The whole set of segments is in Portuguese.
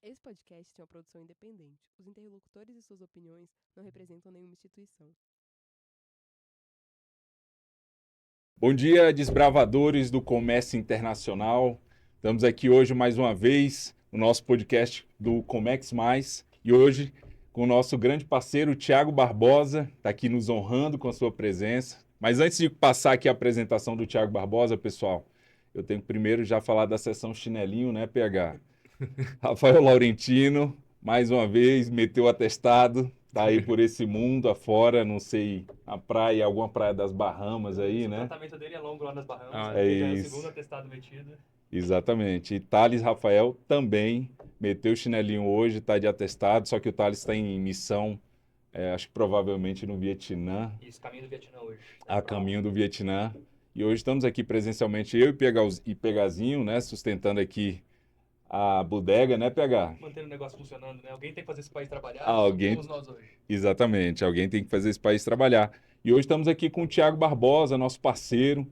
Esse podcast é uma produção independente. Os interlocutores e suas opiniões não representam nenhuma instituição. Bom dia, desbravadores do comércio internacional. Estamos aqui hoje mais uma vez no nosso podcast do Comex Mais e hoje com o nosso grande parceiro Thiago Barbosa, está aqui nos honrando com a sua presença. Mas antes de passar aqui a apresentação do Thiago Barbosa, pessoal, eu tenho que primeiro já falar da sessão chinelinho, né, PH? Rafael Laurentino, mais uma vez, meteu o atestado, tá aí por esse mundo afora, não sei, a praia, alguma praia das Bahamas aí, né? O tratamento dele é longo lá nas Bahamas, é já é o isso. segundo atestado metido. Exatamente. E Thales Rafael também meteu o chinelinho hoje, tá de atestado, só que o Thales está em missão, acho que provavelmente no Vietnã, Isso, caminho do Vietnã hoje. a caminho do Vietnã. E hoje estamos aqui presencialmente, eu e Pegazinho, né, sustentando aqui a bodega, né, PH? Mantendo o negócio funcionando, né? Alguém tem que fazer esse país trabalhar, Alguém... somos nós hoje. Exatamente, alguém tem que fazer esse país trabalhar. E hoje estamos aqui com o Thiago Barbosa, nosso parceiro.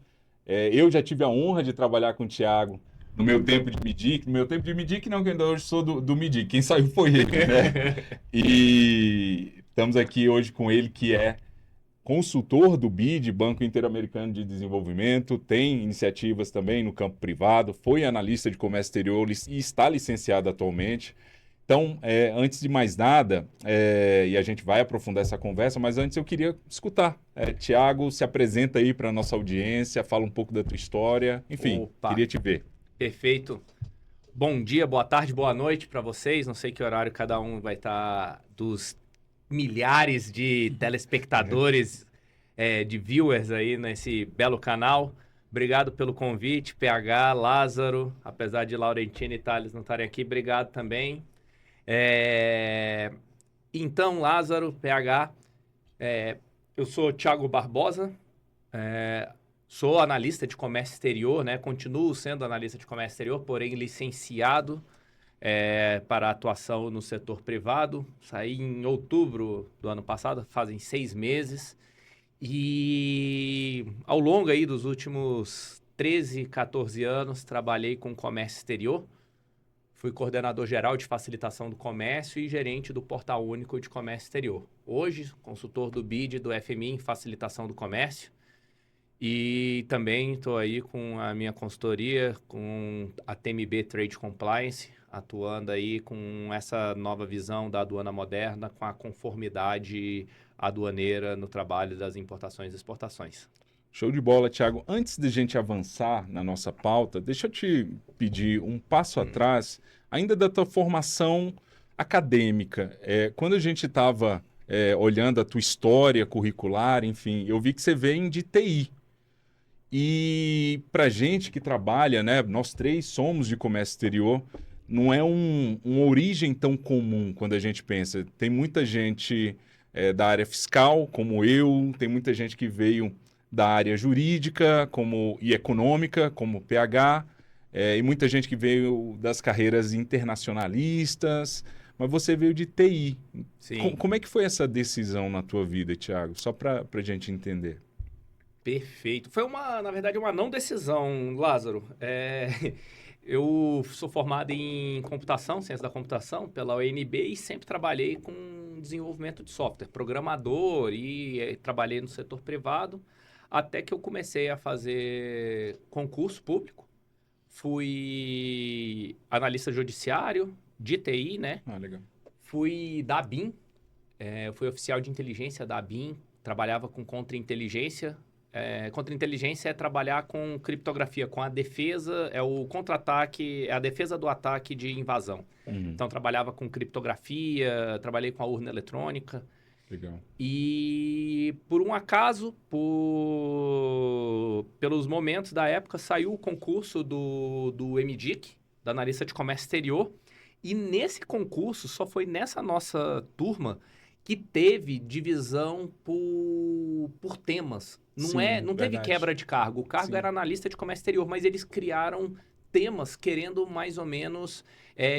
Eu já tive a honra de trabalhar com o Thiago no meu tempo de MIDIC. No meu tempo de MIDIC, não, que eu ainda hoje sou do MIDIC. Quem saiu foi ele, né? E estamos aqui hoje com ele, que é consultor do BID, Banco Interamericano de Desenvolvimento, tem iniciativas também no campo privado, foi analista de comércio exterior e está licenciado atualmente. Então, antes de mais nada, e a gente vai aprofundar essa conversa, mas antes eu queria escutar. Thiago, se apresenta aí para a nossa audiência, fala um pouco da tua história, enfim, queria te ver. Perfeito. Bom dia, boa tarde, boa noite para vocês. Não sei que horário cada um vai estar dos milhares de telespectadores, de viewers aí nesse belo canal. Obrigado pelo convite, PH, Lázaro, apesar de Laurentino e Thales não estarem aqui, obrigado também. Então, Lázaro, PH, eu sou Thiago Barbosa, sou analista de comércio exterior, né? Continuo sendo analista de comércio exterior, porém licenciado para atuação no setor privado. Saí em outubro do ano passado, fazem 6 meses. E ao longo aí dos últimos 13, 14 anos, trabalhei com comércio exterior. Fui coordenador geral de facilitação do comércio e gerente do Portal Único de Comércio Exterior. Hoje, consultor do BID do FMI em facilitação do comércio. E também estou aí com a minha consultoria, com a TMB Trade Compliance, atuando aí com essa nova visão da aduana moderna, com a conformidade aduaneira no trabalho das importações e exportações. Show de bola, Thiago. Antes de a gente avançar na nossa pauta, deixa eu te pedir um passo atrás, ainda da tua formação acadêmica. Quando a gente estava olhando a tua história curricular, enfim, eu vi que você vem de TI. E para gente que trabalha, né, nós três somos de comércio exterior, não é uma origem tão comum quando a gente pensa. Tem muita gente da área fiscal, como eu, tem muita gente que veio da área jurídica e econômica, como PH, e muita gente que veio das carreiras internacionalistas, mas você veio de TI. Sim. Como é que foi essa decisão na tua vida, Thiago? Só para a gente entender. Perfeito. Foi, na verdade, uma não decisão, Lázaro. Eu sou formado em computação, ciência da computação, pela UNB e sempre trabalhei com desenvolvimento de software, programador e trabalhei no setor privado, até que eu comecei a fazer concurso público. Fui analista judiciário, de TI, né? Ah, legal. Fui da ABIN, fui oficial de inteligência da ABIN, trabalhava com contra-inteligência. Contra-inteligência é trabalhar com criptografia, com a defesa, o contra-ataque, é a defesa do ataque de invasão. Então, trabalhava com criptografia, trabalhei com a urna eletrônica. Legal. E, por um acaso, pelos momentos da época, saiu o concurso do MDIC, da analista de comércio exterior. E nesse concurso, só foi nessa nossa turma que teve divisão por temas. Não teve quebra de cargo. O cargo era analista de comércio exterior, mas eles criaram temas querendo mais ou menos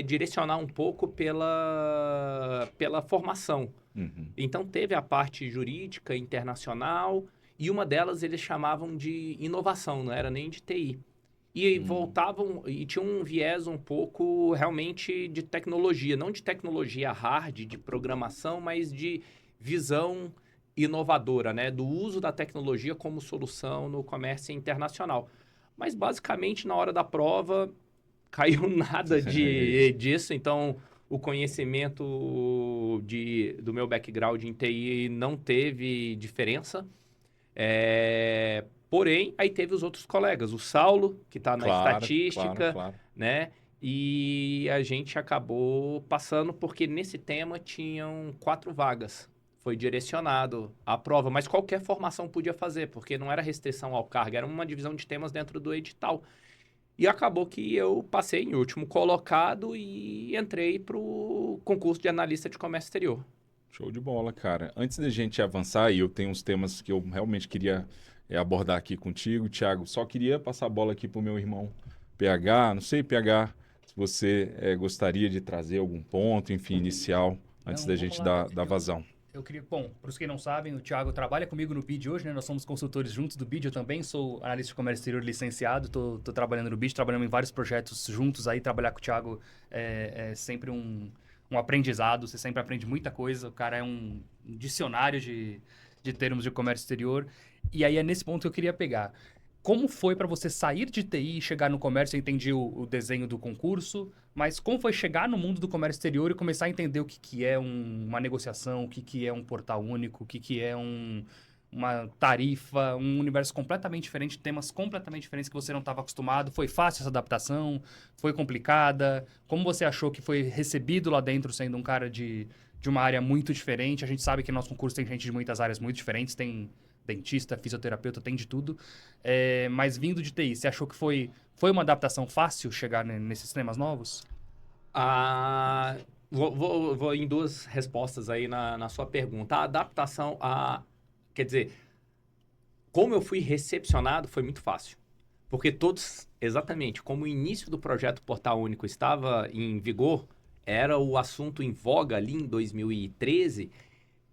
direcionar um pouco pela formação. Então teve a parte jurídica internacional e uma delas eles chamavam de inovação, não era nem de TI. e voltavam e tinham um viés um pouco realmente de tecnologia, não de tecnologia hard, de programação, mas de visão inovadora, né? Do uso da tecnologia como solução no comércio internacional. Mas basicamente na hora da prova caiu nada disso, então o conhecimento do meu background em TI não teve diferença. Porém, aí teve os outros colegas, o Saulo, que está na estatística, Claro. né? E a gente acabou passando porque nesse tema tinham 4 vagas. Foi direcionado à prova, mas qualquer formação podia fazer, porque não era restrição ao cargo, era uma divisão de temas dentro do edital. E acabou que eu passei em último colocado e entrei para o concurso de analista de comércio exterior. Show de bola, cara. Antes da gente avançar, e eu tenho uns temas que eu realmente queria abordar aqui contigo, Thiago, só queria passar a bola aqui pro meu irmão PH. Não sei, PH, se você gostaria de trazer algum ponto, enfim, inicial, antes da gente dar vazão. Eu queria, bom, para os que não sabem, o Thiago trabalha comigo no BID hoje, né? Nós somos consultores juntos do BID, eu também sou analista de comércio exterior licenciado, tô trabalhando no BID, trabalhando em vários projetos juntos aí, trabalhar com o Thiago é sempre um aprendizado, você sempre aprende muita coisa, o cara é um dicionário de termos de comércio exterior, e aí é nesse ponto que eu queria pegar. Como foi para você sair de TI e chegar no comércio? Eu entendi o desenho do concurso, mas como foi chegar no mundo do comércio exterior e começar a entender o que é uma negociação, o que é um portal único, o que é uma tarifa, um universo completamente diferente, temas completamente diferentes que você não estava acostumado? Foi fácil essa adaptação? Foi complicada? Como você achou que foi recebido lá dentro, sendo um cara de uma área muito diferente? A gente sabe que no nosso concurso tem gente de muitas áreas muito diferentes, tem dentista, fisioterapeuta, tem de tudo. Mas vindo de TI, você achou que foi uma adaptação fácil chegar nesses temas novos? Vou em 2 respostas aí na sua pergunta. A adaptação, quer dizer, como eu fui recepcionado foi muito fácil. Porque todos, exatamente, como o início do projeto Portal Único estava em vigor, era o assunto em voga ali em 2013,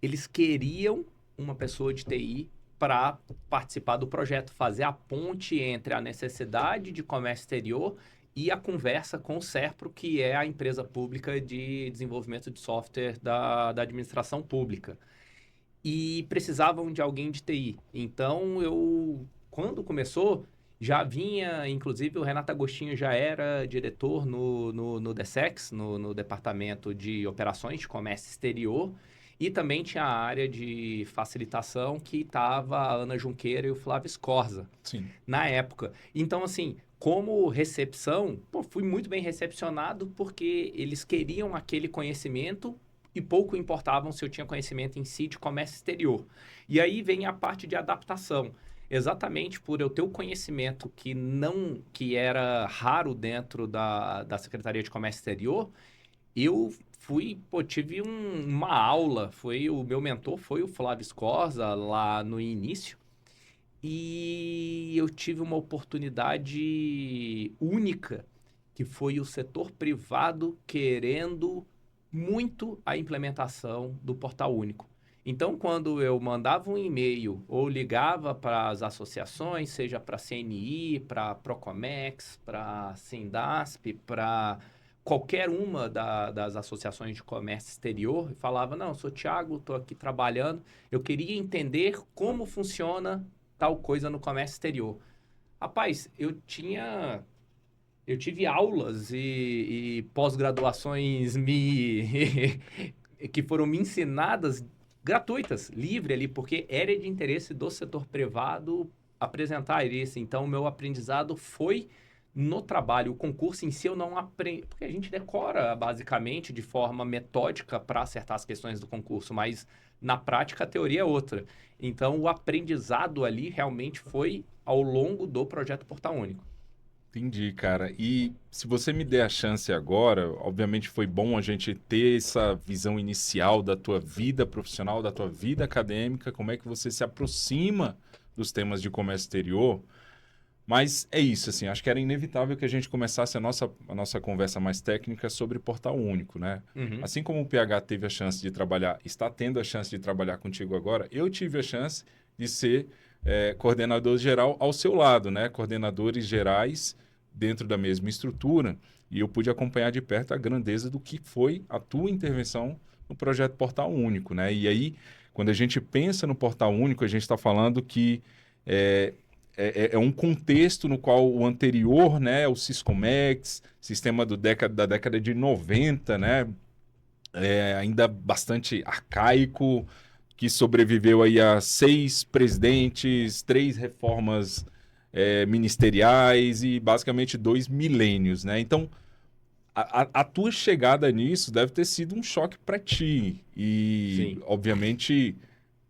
eles queriam uma pessoa de TI para participar do projeto, fazer a ponte entre a necessidade de comércio exterior e a conversa com o SERPRO, que é a empresa pública de desenvolvimento de software da administração pública. E precisavam de alguém de TI. Então, quando começou, já vinha, inclusive o Renato Agostinho já era diretor no DSEX, no Departamento de Operações de Comércio Exterior, e também tinha a área de facilitação que estava a Ana Junqueira e o Flávio Scorza, na época. Então, assim, como recepção, fui muito bem recepcionado porque eles queriam aquele conhecimento e pouco importavam se eu tinha conhecimento em si de comércio exterior. E aí vem a parte de adaptação. Exatamente por eu ter o conhecimento que era raro dentro da Secretaria de Comércio Exterior, eu tive uma aula, o meu mentor foi o Flávio Scorza lá no início, e eu tive uma oportunidade única, que foi o setor privado querendo muito a implementação do Portal Único. Então, quando eu mandava um e-mail ou ligava para as associações, seja para a CNI, para a Procomex, para a Sindasp, para qualquer uma das associações de comércio exterior, e falava, não, eu sou Thiago, estou aqui trabalhando, eu queria entender como funciona tal coisa no comércio exterior. Rapaz, eu tive aulas e pós-graduações que foram me ensinadas gratuitas, livre ali, porque era de interesse do setor privado apresentar isso. Então, o meu aprendizado foi no trabalho. O concurso em si eu não aprendi, porque a gente decora basicamente de forma metódica para acertar as questões do concurso, mas na prática a teoria é outra. Então, o aprendizado ali realmente foi ao longo do projeto Portal Único. Entendi, cara. E se você me der a chance agora, obviamente foi bom a gente ter essa visão inicial da tua vida profissional, da tua vida acadêmica, como é que você se aproxima dos temas de comércio exterior. Mas é isso, assim, acho que era inevitável que a gente começasse a nossa conversa mais técnica sobre Portal Único, né? Uhum. Assim como o PH teve a chance de trabalhar, está tendo a chance de trabalhar contigo agora, eu tive a chance de ser coordenador geral ao seu lado, né? Coordenadores gerais dentro da mesma estrutura, e eu pude acompanhar de perto a grandeza do que foi a tua intervenção no projeto Portal Único, né? E aí, quando a gente pensa no Portal Único, a gente está falando que é um contexto no qual o anterior, né, o Siscomex, sistema da década de 90, né, ainda bastante arcaico, que sobreviveu aí a 6 presidentes, 3 reformas ministeriais e basicamente 2 milênios, né? Então, a tua chegada nisso deve ter sido um choque para ti. E, Sim. obviamente,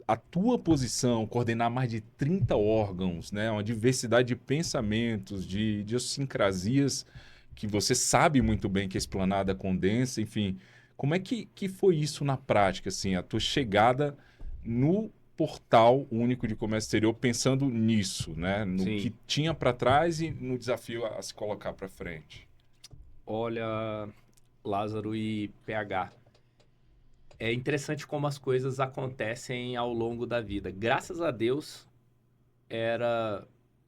a tua posição, coordenar mais de 30 órgãos, né? Uma diversidade de pensamentos, de idiosincrasias, que você sabe muito bem que a Esplanada condensa, enfim. Como é que foi isso na prática, assim, a tua chegada no Portal Único de Comércio Exterior, pensando nisso, né? No Sim. que tinha para trás e no desafio a se colocar para frente? Olha, Lázaro e PH, é interessante como as coisas acontecem ao longo da vida. Graças a Deus,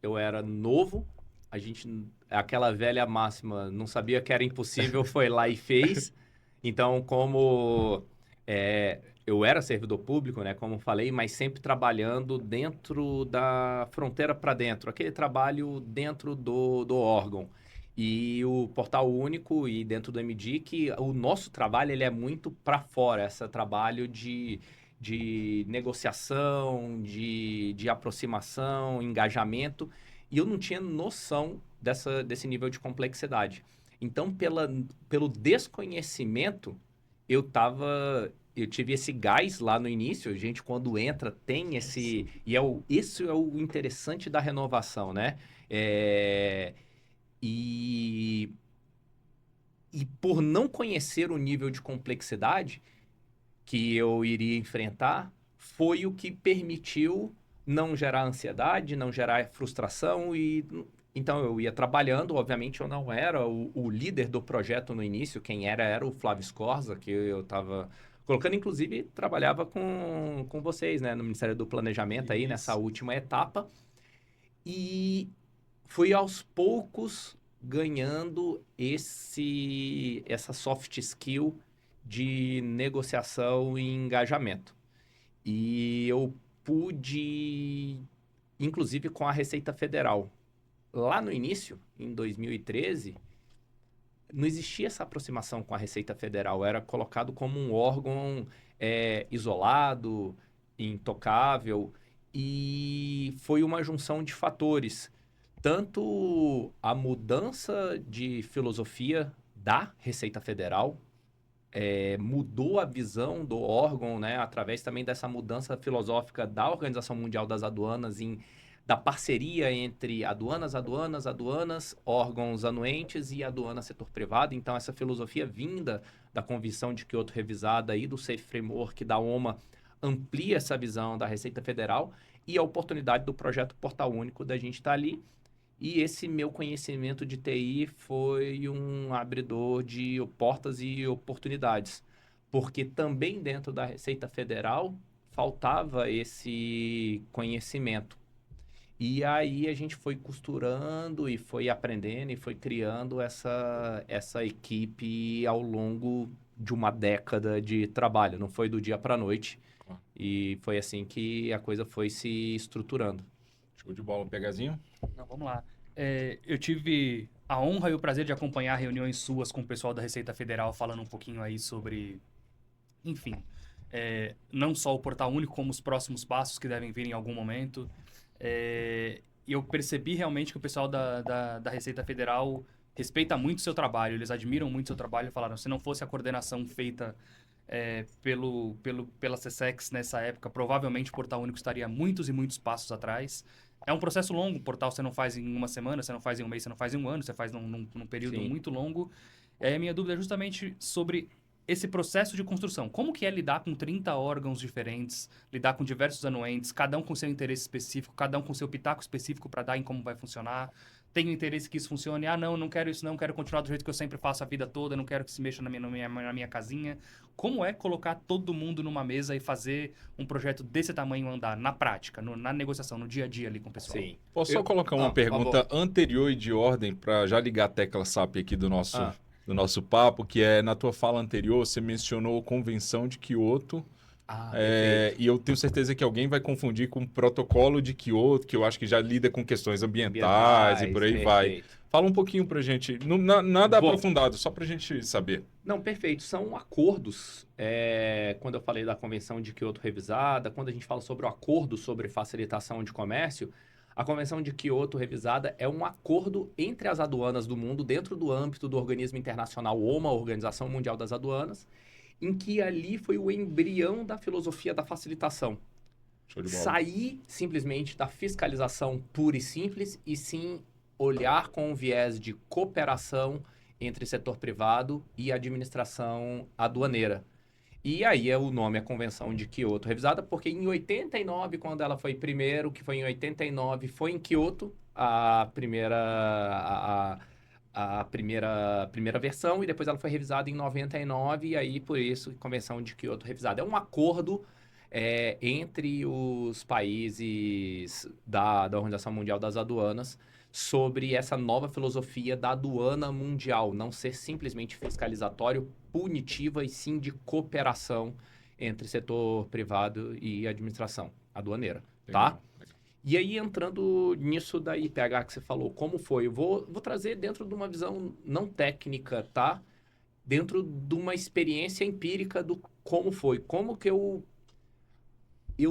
eu era novo, aquela velha máxima, não sabia que era impossível, foi lá e fez. Então, como eu era servidor público, né, como falei, mas sempre trabalhando dentro da fronteira para dentro, aquele trabalho dentro do órgão. E o Portal Único e dentro do MDIC, o nosso trabalho ele é muito para fora, esse trabalho de negociação, de aproximação, engajamento, e eu não tinha noção desse nível de complexidade. Então, pelo desconhecimento, eu tive esse gás lá no início. A gente, quando entra, tem esse... E isso é o interessante da renovação, né? E por não conhecer o nível de complexidade que eu iria enfrentar, foi o que permitiu não gerar ansiedade, não gerar frustração. Então eu ia trabalhando. Obviamente eu não era o líder do projeto no início, quem era o Flávio Scorza, que eu estava colocando, inclusive trabalhava com vocês, né, no Ministério do Planejamento aí, nessa última etapa. E fui aos poucos ganhando essa soft skill de negociação e engajamento. E eu pude, inclusive com a Receita Federal. Lá no início, em 2013, não existia essa aproximação com a Receita Federal. Era colocado como um órgão isolado, intocável, e foi uma junção de fatores. Tanto a mudança de filosofia da Receita Federal mudou a visão do órgão, né, através também dessa mudança filosófica da Organização Mundial das Aduanas, da parceria entre aduanas, órgãos anuentes e aduana setor privado. Então, essa filosofia vinda da Convenção de Kyoto revisada e do Safe Framework da OMA amplia essa visão da Receita Federal e a oportunidade do projeto Portal Único da gente estar ali. E esse meu conhecimento de TI foi um abridor de portas e oportunidades, porque também dentro da Receita Federal faltava esse conhecimento. E aí a gente foi costurando e foi aprendendo e foi criando essa equipe ao longo de uma década de trabalho. Não foi do dia para a noite. E foi assim que a coisa foi se estruturando. Show de bola, Pegazinho? Não, vamos lá. Eu tive a honra e o prazer de acompanhar reuniões suas com o pessoal da Receita Federal, falando um pouquinho aí sobre, enfim, não só o Portal Único, como os próximos passos que devem vir em algum momento. Eu percebi realmente que o pessoal da Receita Federal respeita muito o seu trabalho, eles admiram muito o seu trabalho e falaram, se não fosse a coordenação feita pela CSEX nessa época, provavelmente o Portal Único estaria muitos e muitos passos atrás. É um processo longo, o portal você não faz em uma semana, você não faz em um mês, você não faz em um ano, você faz num período Sim. muito longo. E aí a minha dúvida é justamente sobre esse processo de construção. Como que é lidar com 30 órgãos diferentes, lidar com diversos anuentes, cada um com seu interesse específico, cada um com seu pitaco específico para dar em como vai funcionar, tenho interesse que isso funcione. Ah, não quero isso não, quero continuar do jeito que eu sempre faço a vida toda, não quero que se mexa na minha casinha. Como é colocar todo mundo numa mesa e fazer um projeto desse tamanho andar na prática, na negociação, no dia a dia ali com o pessoal? Sim. Posso só colocar uma por pergunta favor. anterior e de ordem para já ligar a tecla SAP aqui do nosso papo, que é na tua fala anterior, você mencionou a Convenção de Kyoto. Perfeito. E eu tenho certeza que alguém vai confundir com o protocolo de Kyoto, que eu acho que já lida com questões ambientais e por aí vai. Perfeito. Fala um pouquinho pra gente, nada Vou. aprofundado, só pra gente saber. Não, perfeito. São acordos. Quando eu falei da Convenção de Kyoto revisada, quando a gente fala sobre o acordo sobre facilitação de comércio, a Convenção de Kyoto revisada é um acordo entre as aduanas do mundo, dentro do âmbito do organismo internacional OMA, Organização Mundial das Aduanas, em que ali foi o embrião da filosofia da facilitação. Show de bola. Sair simplesmente da fiscalização pura e simples e sim olhar com um viés de cooperação entre setor privado e administração aduaneira. E aí é o nome, a Convenção de Kyoto revisada, porque em 89, quando ela foi primeiro, que foi em 89, foi em Kyoto a primeira versão, e depois ela foi revisada em 99, e aí por isso Convenção de Kyoto revisada. É um acordo entre os países da Organização Mundial das Aduanas sobre essa nova filosofia da aduana mundial, não ser simplesmente fiscalizatório, punitiva, e sim de cooperação entre setor privado e administração aduaneira, tá? E aí, entrando nisso da IPH que você falou, como foi? Eu vou trazer dentro de uma visão não técnica, tá? Dentro de uma experiência empírica do como foi. Como que eu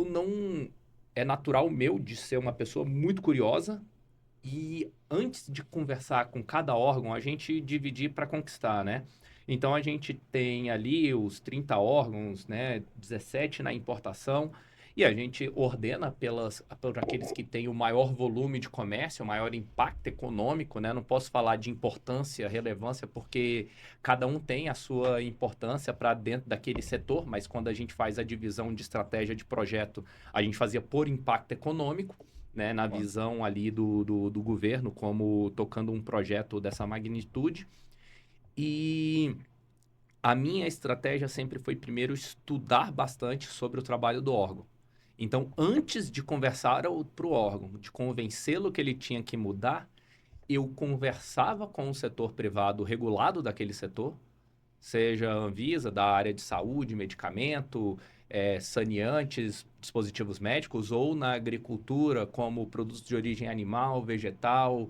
não... É natural meu de ser uma pessoa muito curiosa, e antes de conversar com cada órgão, a gente dividir para conquistar, né? Então, a gente tem ali os 30 órgãos, né? 17 na importação, e a gente ordena por aqueles que têm o maior volume de comércio, o maior impacto econômico, né? Não posso falar de importância, relevância, porque cada um tem a sua importância para dentro daquele setor, mas quando a gente faz a divisão de estratégia de projeto, a gente fazia por impacto econômico, né, na visão ali do governo, como tocando um projeto dessa magnitude. E a minha estratégia sempre foi, primeiro, estudar bastante sobre o trabalho do órgão. Então, antes de conversar para o órgão, de convencê-lo que ele tinha que mudar, eu conversava com o setor privado regulado daquele setor, seja a Anvisa, da área de saúde, medicamento, saneantes, dispositivos médicos, ou na agricultura, como produtos de origem animal, vegetal,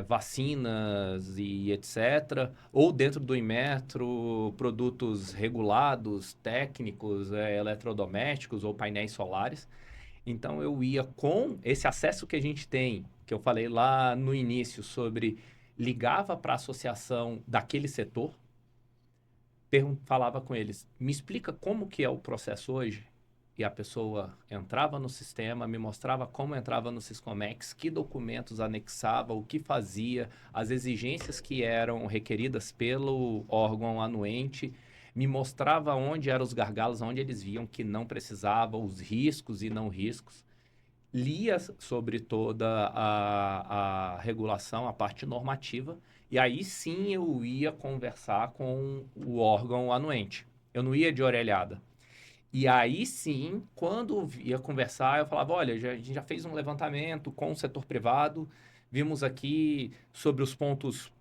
vacinas e etc. Ou dentro do Inmetro, produtos regulados, técnicos, eletrodomésticos ou painéis solares. Então, eu ia com esse acesso que a gente tem, que eu falei lá no início, sobre ligava para a associação daquele setor, falava com eles, me explica como que é o processo hoje? E a pessoa entrava no sistema, me mostrava como entrava no Siscomex, que documentos anexava, o que fazia, as exigências que eram requeridas pelo órgão anuente, me mostrava onde eram os gargalos, onde eles viam que não precisava, os riscos e não riscos. Lia sobre toda a regulação, a parte normativa, e aí sim eu ia conversar com o órgão anuente. Eu não ia de orelhada. E aí sim, quando ia conversar, eu falava, olha, a gente já fez um levantamento com o setor privado, vimos aqui sobre os pontos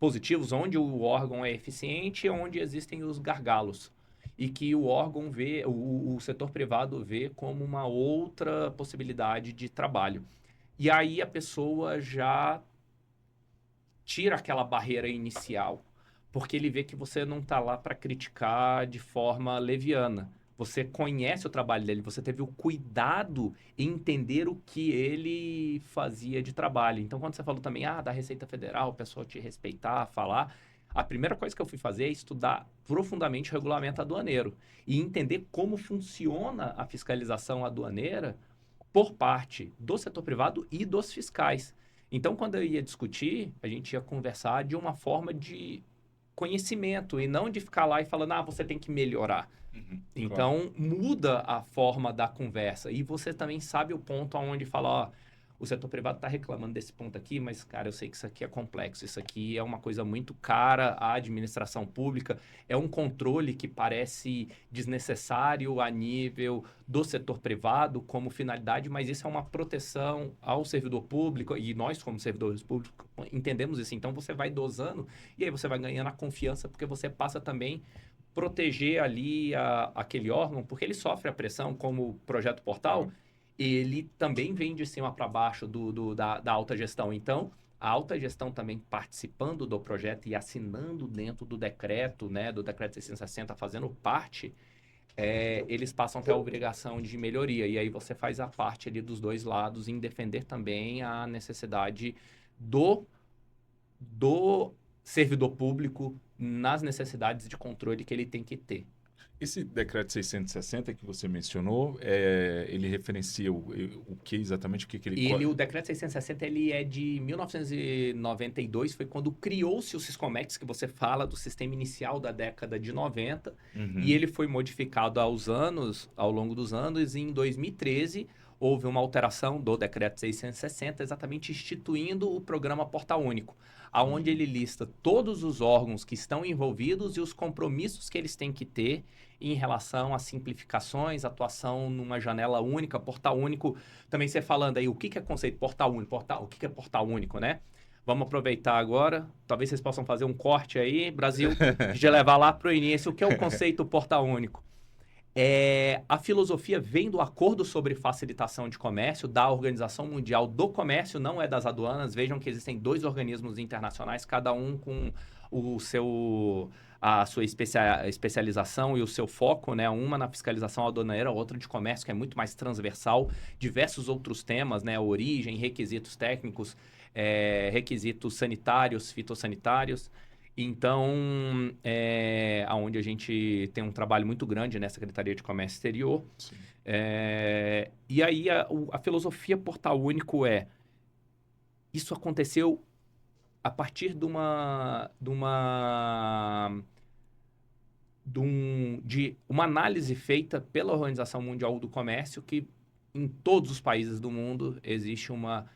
positivos, onde o órgão é eficiente e onde existem os gargalos. E que o órgão vê, o setor privado vê como uma outra possibilidade de trabalho. E aí a pessoa já tira aquela barreira inicial, porque ele vê que você não está lá para criticar de forma leviana. Você conhece o trabalho dele, você teve o cuidado em entender o que ele fazia de trabalho. Então, quando você falou também da Receita Federal, o pessoal te respeitar, falar, a primeira coisa que eu fui fazer é estudar profundamente o regulamento aduaneiro e entender como funciona a fiscalização aduaneira por parte do setor privado e dos fiscais. Então, quando eu ia discutir, a gente ia conversar de uma forma de conhecimento e não de ficar lá e falando, você tem que melhorar. Então, muda a forma da conversa. E você também sabe o ponto onde fala, o setor privado está reclamando desse ponto aqui, mas, cara, eu sei que isso aqui é complexo, isso aqui é uma coisa muito cara à administração pública, é um controle que parece desnecessário a nível do setor privado como finalidade, mas isso é uma proteção ao servidor público, e nós, como servidores públicos, entendemos isso. Então, você vai dosando, e aí você vai ganhando a confiança, porque você passa também proteger ali aquele órgão, porque ele sofre a pressão, como o Projeto Portal, ele também vem de cima para baixo da alta gestão. Então, a alta gestão também participando do projeto e assinando dentro do decreto, né, do decreto 660, fazendo parte, eles passam a ter a obrigação de melhoria. E aí você faz a parte ali dos dois lados em defender também a necessidade do servidor público nas necessidades de controle que ele tem que ter. Esse decreto 660 que você mencionou, ele referencia o que exatamente, o que ele... O decreto 660 ele é de 1992, foi quando criou-se o Siscomex, que você fala do sistema inicial da década de 90, e ele foi modificado ao longo dos anos, e em 2013 houve uma alteração do decreto 660, exatamente instituindo o programa Portal Único, aonde ele lista todos os órgãos que estão envolvidos e os compromissos que eles têm que ter em relação a simplificações, atuação numa janela única, Portal Único. Também você falando aí, o que é conceito Portal Único? O que é Portal Único, né? Vamos aproveitar agora, talvez vocês possam fazer um corte aí, Brasil, de levar lá para o início. O que é o conceito Portal Único? A filosofia vem do Acordo sobre Facilitação de Comércio, da Organização Mundial do Comércio, não é das aduanas. Vejam que existem 2 organismos internacionais, cada um com a sua especialização e o seu foco, né? Uma na fiscalização aduaneira, outra de comércio, que é muito mais transversal, diversos outros temas, né? Origem, requisitos técnicos, requisitos sanitários, fitossanitários. Então, onde a gente tem um trabalho muito grande, né? Secretaria de Comércio Exterior. E aí, a filosofia Portal Único isso aconteceu a partir de uma análise feita pela Organização Mundial do Comércio, que em todos os países do mundo existe uma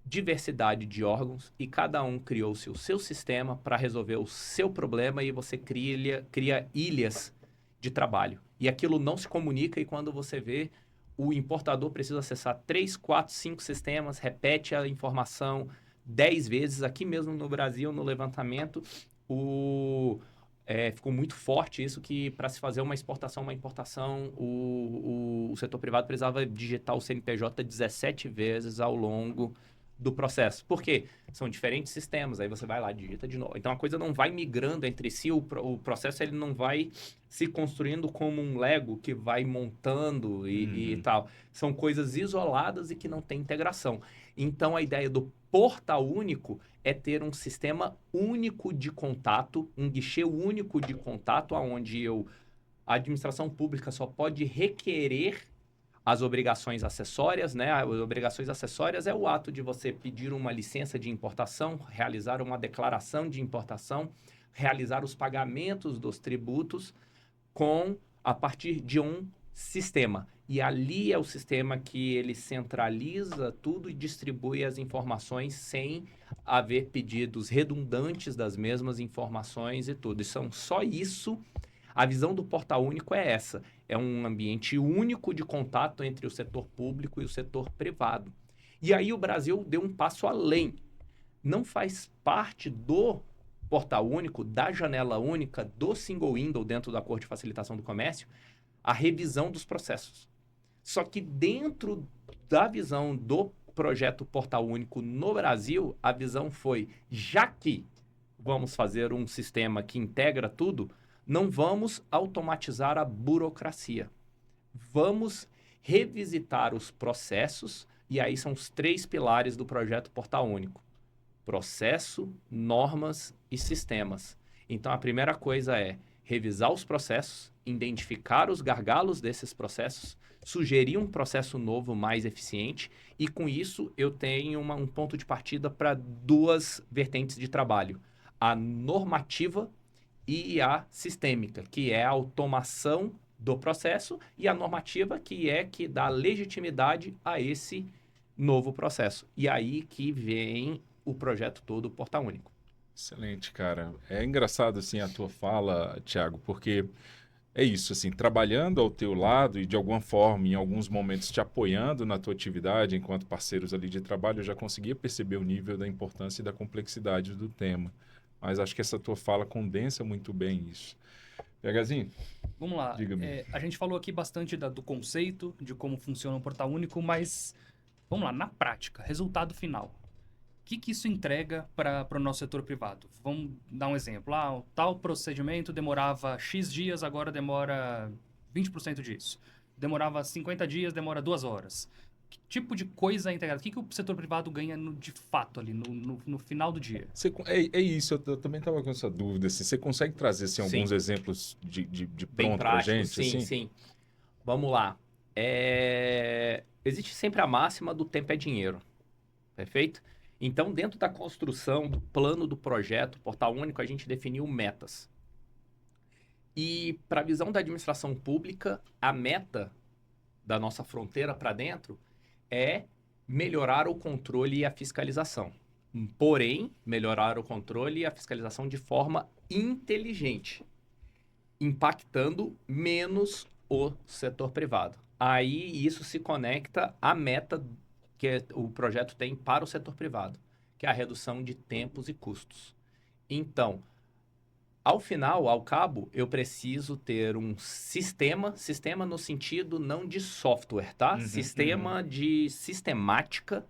diversidade de órgãos e cada um criou-se o seu sistema para resolver o seu problema, e você cria ilhas de trabalho. E aquilo não se comunica, e quando você vê, o importador precisa acessar 3, 4, 5 sistemas, repete a informação 10 vezes. Aqui mesmo no Brasil, no levantamento, ficou muito forte isso, que para se fazer uma exportação, uma importação, o setor privado precisava digitar o CNPJ 17 vezes ao longo do processo. Por quê? São diferentes sistemas, aí você vai lá, digita de novo. Então, a coisa não vai migrando entre si, o processo ele não vai se construindo como um Lego que vai montando e tal. São coisas isoladas e que não tem integração. Então, a ideia do Portal Único é ter um sistema único de contato, um guichê único de contato, onde a administração pública só pode requerer as obrigações acessórias, né? As obrigações acessórias é o ato de você pedir uma licença de importação, realizar uma declaração de importação, realizar os pagamentos dos tributos a partir de um sistema. E ali é o sistema que ele centraliza tudo e distribui as informações sem haver pedidos redundantes das mesmas informações e tudo. Só isso. A visão do Portal Único é essa. É um ambiente único de contato entre o setor público e o setor privado. E aí o Brasil deu um passo além. Não faz parte do Portal Único, da janela única, do single window dentro do Acordo de Facilitação do Comércio, a revisão dos processos. Só que dentro da visão do projeto Portal Único no Brasil, a visão foi, já que vamos fazer um sistema que integra tudo, não vamos automatizar a burocracia. Vamos revisitar os processos, e aí são os 3 pilares do projeto Portal Único: processo, normas e sistemas. Então, a primeira coisa é revisar os processos, identificar os gargalos desses processos, sugerir um processo novo mais eficiente, e com isso eu tenho um ponto de partida para 2 vertentes de trabalho: a normativa e a sistêmica, que é a automação do processo, e a normativa, que dá legitimidade a esse novo processo. E aí que vem o projeto todo, o Porta Único. Excelente, cara. É engraçado, assim, a tua fala, Thiago, porque é isso, assim, trabalhando ao teu lado e de alguma forma, em alguns momentos, te apoiando na tua atividade enquanto parceiros ali de trabalho, eu já conseguia perceber o nível da importância e da complexidade do tema. Mas acho que essa tua fala condensa muito bem isso. PHzinho, Vamos lá. diga-me. A gente falou aqui bastante do conceito, de como funciona o Portal Único, mas vamos lá, na prática, resultado final. O que isso entrega para o nosso setor privado? Vamos dar um exemplo. O tal procedimento demorava X dias, agora demora 20% disso. Demorava 50 dias, demora 2 horas. Que tipo de coisa é integrada? O que o setor privado ganha de fato ali, no final do dia? É isso, eu também estava com essa dúvida. Assim, você consegue trazer assim, Sim. alguns exemplos de Bem pronto para prático, gente? sim, Assim? sim. Vamos lá. Existe sempre a máxima do tempo é dinheiro, perfeito? Então, dentro da construção do plano do projeto Portal Único, a gente definiu metas. E para a visão da administração pública, a meta da nossa fronteira para dentro é melhorar o controle e a fiscalização. Porém, melhorar o controle e a fiscalização de forma inteligente, impactando menos o setor privado. Aí isso se conecta à meta que o projeto tem para o setor privado, que é a redução de tempos e custos. Então, ao final, ao cabo, eu preciso ter um sistema no sentido não de software, tá? Sistema de sistemática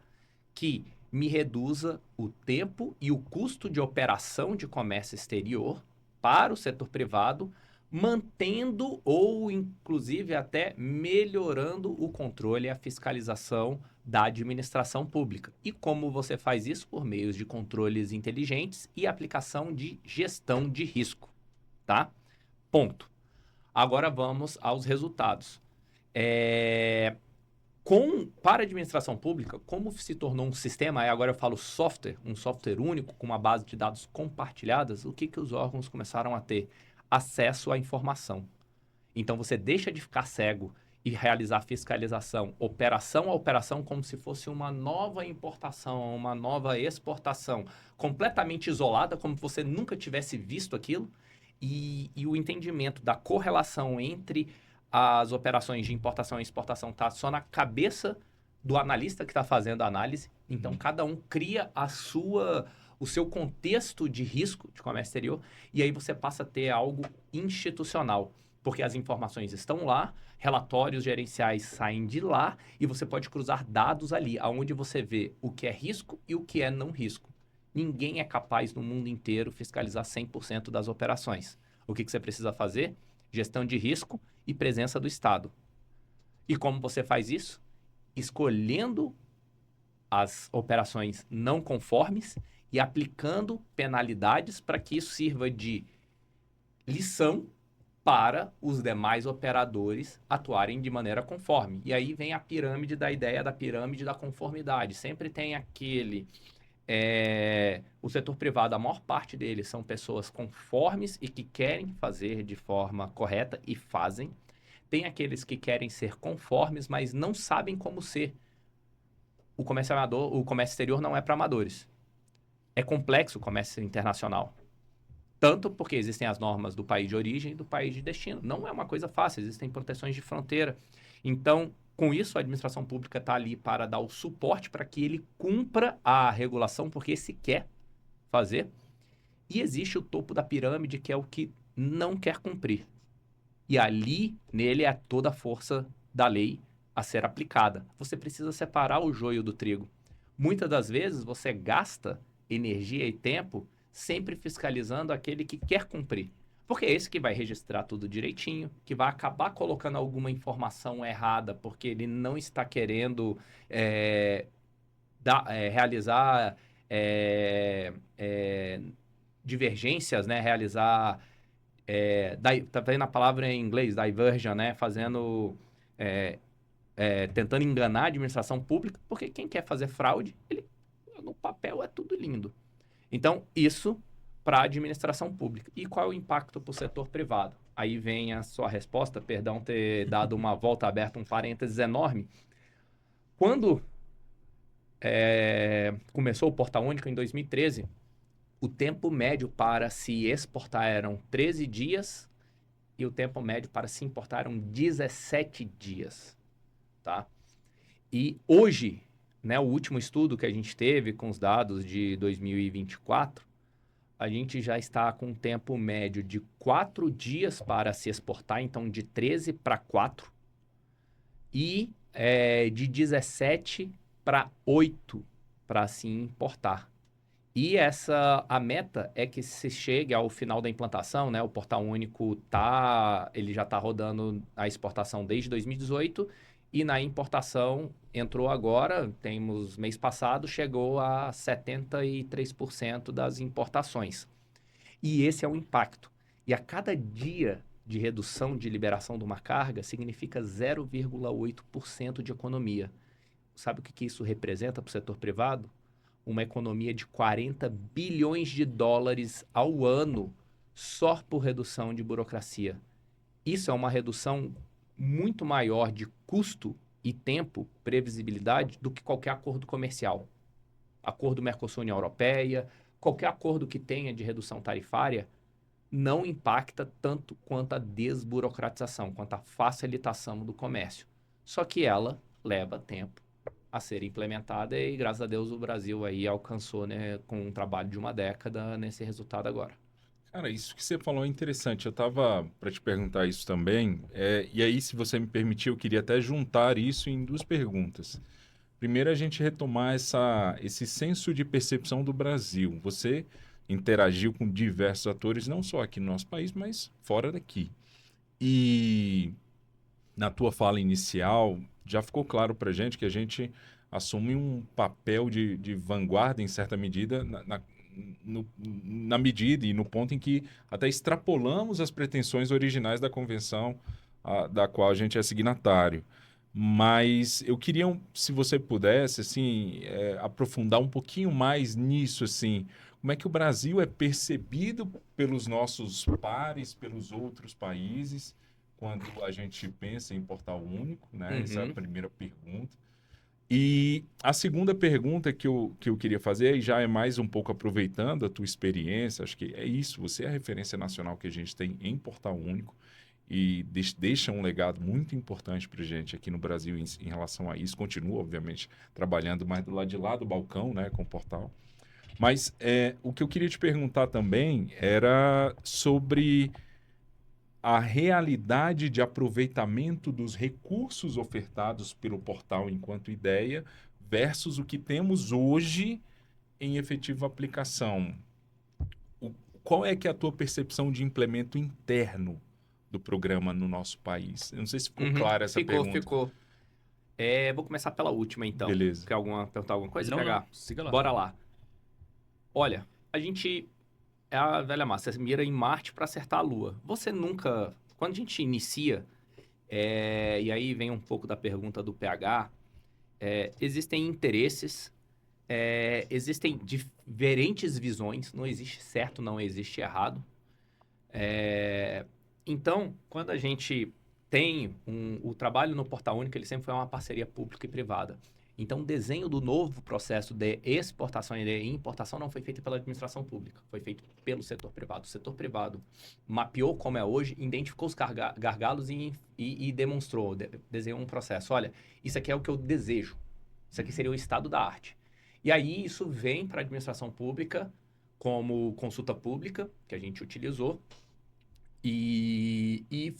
que me reduza o tempo e o custo de operação de comércio exterior para o setor privado, mantendo ou, inclusive, até melhorando o controle e a fiscalização da administração pública. E como você faz isso? Por meios de controles inteligentes e aplicação de gestão de risco, tá? Ponto. Agora vamos aos resultados. Para a administração pública, como se tornou um sistema, aí agora eu falo software, um software único com uma base de dados compartilhadas, o que os órgãos começaram a ter? Acesso à informação. Então você deixa de ficar cego e realizar fiscalização, operação a operação, como se fosse uma nova importação, uma nova exportação, completamente isolada, como se você nunca tivesse visto aquilo, e o entendimento da correlação entre as operações de importação e exportação está só na cabeça do analista que está fazendo a análise. Então, cada um cria o seu contexto de risco de comércio exterior, e aí você passa a ter algo institucional, porque as informações estão lá, relatórios gerenciais saem de lá, e você pode cruzar dados ali, onde você vê o que é risco e o que é não risco. Ninguém é capaz no mundo inteiro fiscalizar 100% das operações. O que você precisa fazer? Gestão de risco e presença do Estado. E como você faz isso? Escolhendo as operações não conformes e aplicando penalidades para que isso sirva de lição para os demais operadores atuarem de maneira conforme. E aí vem a pirâmide da ideia da pirâmide da conformidade. Sempre tem aquele... o setor privado, a maior parte deles são pessoas conformes e que querem fazer de forma correta e fazem. Tem aqueles que querem ser conformes, mas não sabem como ser. O comércio exterior não é para amadores. É complexo o comércio internacional. Tanto porque existem as normas do país de origem e do país de destino. Não é uma coisa fácil, existem proteções de fronteira. Então, com isso, a administração pública está ali para dar o suporte para que ele cumpra a regulação, porque se quer fazer. E existe o topo da pirâmide, que é o que não quer cumprir. E ali, nele, é toda a força da lei a ser aplicada. Você precisa separar o joio do trigo. Muitas das vezes, você gasta energia e tempo sempre fiscalizando aquele que quer cumprir. Porque é esse que vai registrar tudo direitinho, que vai acabar colocando alguma informação errada, porque ele não está querendo realizar divergências, né? Realizar... tá vendo a palavra em inglês, diversion, né? Fazendo... tentando enganar a administração pública, porque quem quer fazer fraude, no papel é tudo lindo. Então, isso para a administração pública. E qual é o impacto para o setor privado? Aí vem a sua resposta, perdão ter dado uma volta aberta, um parênteses enorme. Quando começou o Portal Único em 2013, o tempo médio para se exportar eram 13 dias e o tempo médio para se importar eram 17 dias, tá? E hoje, né, o último estudo que a gente teve com os dados de 2024, a gente já está com um tempo médio de 4 dias para se exportar, então de 13 para 4, e de 17 para 8 para se importar. E a meta é que se chegue ao final da implantação, né? O Portal Único ele já está rodando a exportação desde 2018 e na importação entrou agora, mês passado, chegou a 73% das importações. E esse é o impacto. E a cada dia de redução de liberação de uma carga significa 0,8% de economia. Sabe o que isso representa para o setor privado? Uma economia de 40 bilhões de dólares ao ano só por redução de burocracia. Isso é uma redução muito maior de custo e tempo, previsibilidade, do que qualquer acordo comercial. Acordo Mercosul-União Europeia, qualquer acordo que tenha de redução tarifária, não impacta tanto quanto a desburocratização, quanto a facilitação do comércio. Só que ela leva tempo a ser implementada e, graças a Deus, o Brasil aí alcançou, né, com um trabalho de uma década, nesse resultado agora. Cara, isso que você falou é interessante. Eu estava para te perguntar isso também. E aí, se você me permitir, eu queria até juntar isso em duas perguntas. Primeiro, a gente retomar esse senso de percepção do Brasil. Você interagiu com diversos atores, não só aqui no nosso país, mas fora daqui. E na tua fala inicial, já ficou claro para a gente que a gente assume um papel de vanguarda, em certa medida, na medida e no ponto em que até extrapolamos as pretensões originais da convenção da qual a gente é signatário. Mas eu queria, se você pudesse, assim, aprofundar um pouquinho mais nisso, assim, como é que o Brasil é percebido pelos nossos pares, pelos outros países, quando a gente pensa em Portal Único, né? Uhum. Essa é a primeira pergunta. E a segunda pergunta que eu queria fazer, e já é mais um pouco aproveitando a tua experiência, acho que é isso, você é a referência nacional que a gente tem em Portal Único e deixa um legado muito importante para a gente aqui no Brasil em relação a isso. Continua, obviamente, trabalhando mais do lado de lá do balcão, né, com o Portal. Mas o que eu queria te perguntar também era sobre a realidade de aproveitamento dos recursos ofertados pelo portal enquanto ideia versus o que temos hoje em efetiva aplicação. Qual é que é a tua percepção de implemento interno do programa no nosso país? Eu não sei se ficou clara essa pergunta. Ficou. Vou começar pela última, então. Beleza. Quer perguntar alguma coisa? Não, siga lá. Bora lá. Olha, a gente... É a velha massa, você mira em Marte para acertar a Lua. Você nunca... Quando a gente inicia, e aí vem um pouco da pergunta do PH, existem interesses, existem diferentes visões, não existe certo, não existe errado. Então, quando a gente tem o trabalho no Portal Único, ele sempre foi uma parceria pública e privada. Então, o desenho do novo processo de exportação e de importação não foi feito pela administração pública, foi feito pelo setor privado. O setor privado mapeou como é hoje, identificou os gargalos e demonstrou, desenhou um processo. Olha, isso aqui é o que eu desejo, isso aqui seria o estado da arte. E aí, isso vem para a administração pública como consulta pública, que a gente utilizou, e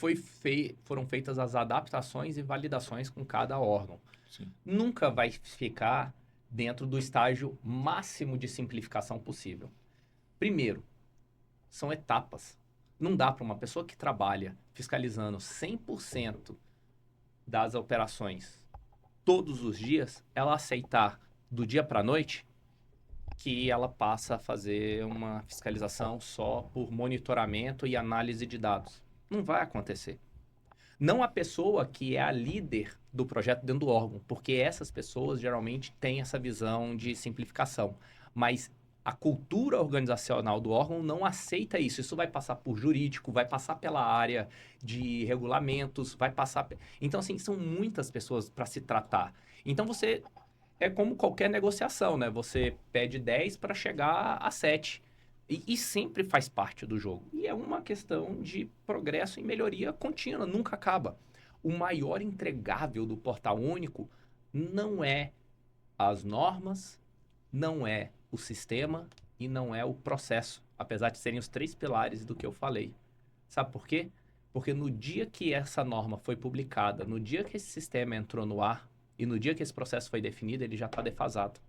foram feitas as adaptações e validações com cada órgão. Sim. Nunca vai ficar dentro do estágio máximo de simplificação possível. Primeiro, são etapas. Não dá para uma pessoa que trabalha fiscalizando 100% das operações todos os dias, ela aceitar do dia para a noite que ela passa a fazer uma fiscalização só por monitoramento e análise de dados. Não vai acontecer. Não a pessoa que é a líder do projeto dentro do órgão, porque essas pessoas geralmente têm essa visão de simplificação. Mas a cultura organizacional do órgão não aceita isso. Isso vai passar por jurídico, vai passar pela área de regulamentos, vai passar... Então, assim, são muitas pessoas para se tratar. Então, você é como qualquer negociação, né? Você pede 10 para chegar a 7. E sempre faz parte do jogo. E é uma questão de progresso e melhoria contínua, nunca acaba. O maior entregável do Portal Único não é as normas, não é o sistema e não é o processo, apesar de serem os 3 pilares do que eu falei. Sabe por quê? Porque no dia que essa norma foi publicada, no dia que esse sistema entrou no ar e no dia que esse processo foi definido, ele já está defasado.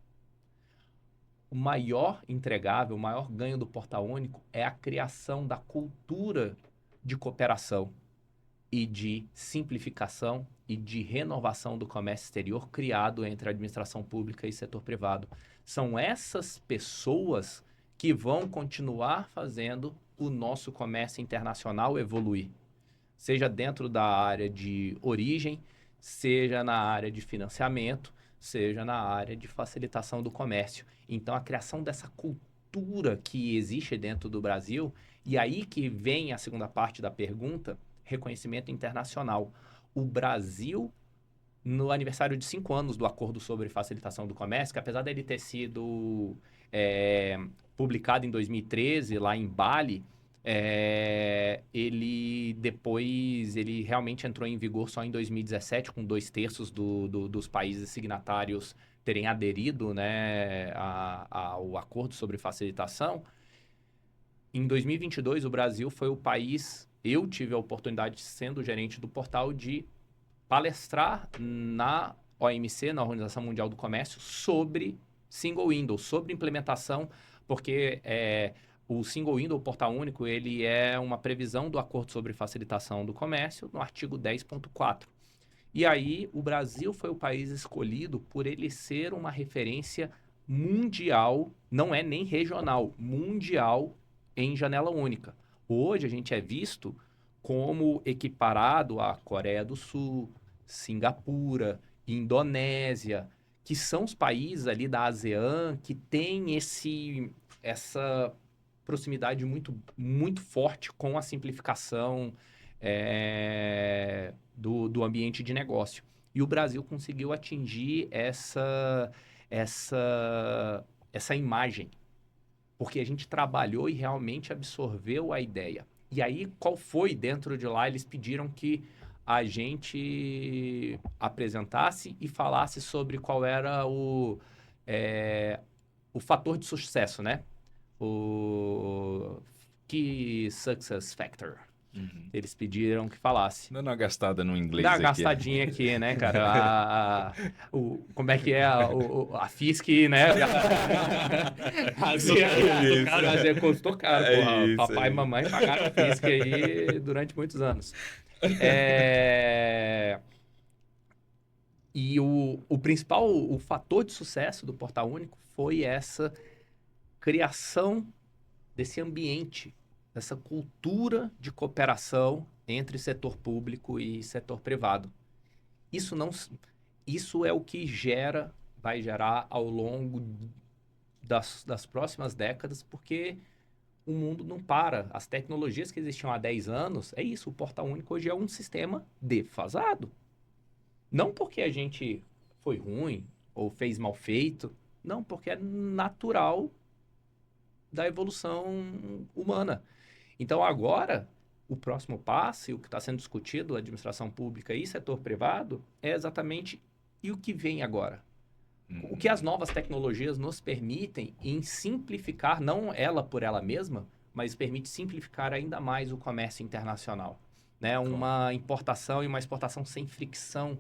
O maior entregável, o maior ganho do Portal Único é a criação da cultura de cooperação e de simplificação e de renovação do comércio exterior criado entre a administração pública e setor privado. São essas pessoas que vão continuar fazendo o nosso comércio internacional evoluir, seja dentro da área de origem, seja na área de financiamento, seja na área de facilitação do comércio. Então, a criação dessa cultura que existe dentro do Brasil, e aí que vem a segunda parte da pergunta, reconhecimento internacional. O Brasil, no aniversário de 5 anos do Acordo sobre Facilitação do Comércio, que apesar dele ter sido publicado em 2013, lá em Bali, ele realmente entrou em vigor só em 2017, com 2/3 dos países signatários terem aderido, né, ao Acordo sobre Facilitação. Em 2022, o Brasil foi o país... Eu tive a oportunidade, sendo gerente do portal, de palestrar na OMC, na Organização Mundial do Comércio, sobre Single Window, sobre implementação, porque o Single Window, o Portal Único, ele é uma previsão do Acordo sobre Facilitação do Comércio, no artigo 10.4. E aí, o Brasil foi o país escolhido por ele ser uma referência mundial, não é nem regional, mundial em janela única. Hoje, a gente é visto como equiparado à Coreia do Sul, Singapura, Indonésia, que são os países ali da ASEAN que têm essa proximidade muito, muito forte com a simplificação do ambiente de negócio. E o Brasil conseguiu atingir essa imagem, porque a gente trabalhou e realmente absorveu a ideia. E aí, qual foi dentro de lá? Eles pediram que a gente apresentasse e falasse sobre qual era o fator de sucesso, né? O Key Success Factor. Uhum. Eles pediram que falasse. Dando uma gastada no inglês Dá uma aqui. gastadinha aqui, né, cara? Como é que é a FISC, né? O cara custou caro, porra. Papai e mamãe pagaram a FISC aí durante muitos anos. E o principal, o fator de sucesso do Portal Único foi essa criação desse ambiente, dessa cultura de cooperação entre setor público e setor privado. Isso é o que vai gerar ao longo das próximas décadas, porque o mundo não para. As tecnologias que existiam há 10 anos, é isso, o Portal Único hoje é um sistema defasado. Não porque a gente foi ruim ou fez mal feito, não, porque é natural da evolução humana. Então, agora, o próximo passo, e o que está sendo discutido, administração pública e setor privado, é exatamente e o que vem agora. O que as novas tecnologias nos permitem em simplificar, não ela por ela mesma, mas permite simplificar ainda mais o comércio internacional. Né? Uma importação e uma exportação sem fricção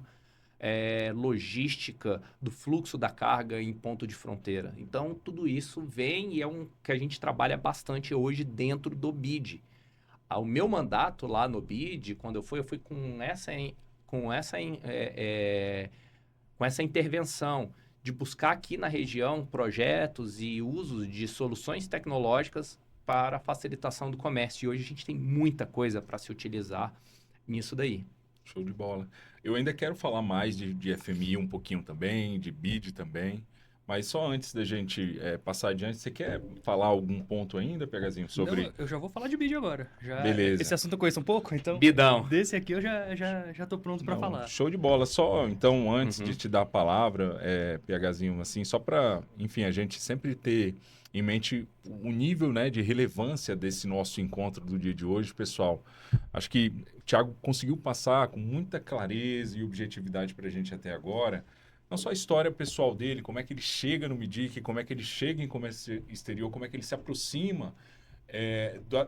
logística do fluxo da carga em ponto de fronteira. Então, tudo isso vem e é que a gente trabalha bastante hoje dentro do BID. O meu mandato lá no BID, quando eu fui com essa intervenção de buscar aqui na região projetos e usos de soluções tecnológicas para a facilitação do comércio. E hoje a gente tem muita coisa para se utilizar nisso daí. Show de bola. Eu ainda quero falar mais de FMI um pouquinho também, de BID também, Mas só antes da gente passar adiante, você quer falar algum ponto ainda, Pegazinho, sobre... Não, eu já vou falar de BID agora. Beleza. Esse assunto eu conheço um pouco, então... Bidão. Desse aqui eu já tô pronto pra Não, falar. show de bola. Só, então, antes Uhum. de te dar a palavra, PHzinho, assim, só para, enfim, a gente sempre ter em mente o nível, né, de relevância desse nosso encontro do dia de hoje, pessoal. Acho que o Thiago conseguiu passar com muita clareza e objetividade para a gente até agora, não só a história pessoal dele, como é que ele chega no MIDIC, como é que ele chega em comércio exterior, como é que ele se aproxima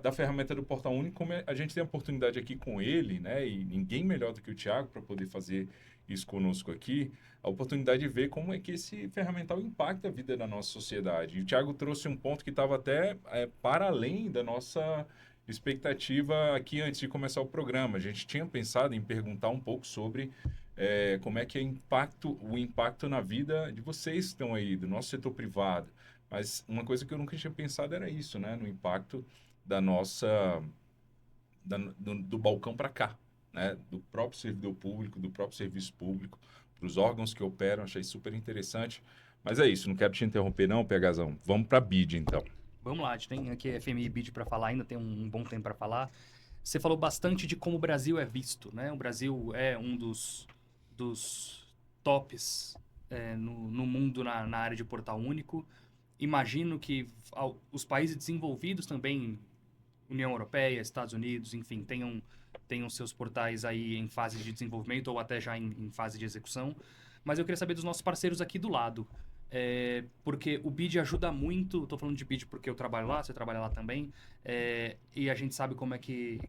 da ferramenta do Portal Único, como a gente tem a oportunidade aqui com ele, né? E ninguém melhor do que o Thiago para poder fazer isso conosco aqui, a oportunidade de ver como é que esse ferramental impacta a vida da nossa sociedade. E o Thiago trouxe um ponto que estava até para além da nossa expectativa aqui antes de começar o programa. A gente tinha pensado em perguntar um pouco sobre como é que é o impacto na vida de vocês que estão aí, do nosso setor privado. Mas uma coisa que eu nunca tinha pensado era isso, né? No impacto da nossa... do balcão para cá, né? Do próprio servidor público, do próprio serviço público, para os órgãos que operam. Achei super interessante. Mas é isso, não quero te interromper não, PHzão. Vamos para a BID, então. Vamos lá, a gente tem aqui FMI e BID pra falar, ainda tem um bom tempo pra falar. Você falou bastante de como o Brasil é visto, né? O Brasil é um dos tops no mundo na área de portal único. Imagino que os países desenvolvidos também, União Europeia, Estados Unidos, enfim, tenham seus portais aí em fase de desenvolvimento ou até já em fase de execução. Mas eu queria saber dos nossos parceiros aqui do lado. Porque o BID ajuda muito, estou falando de BID porque eu trabalho lá, você trabalha lá também, e a gente sabe como é que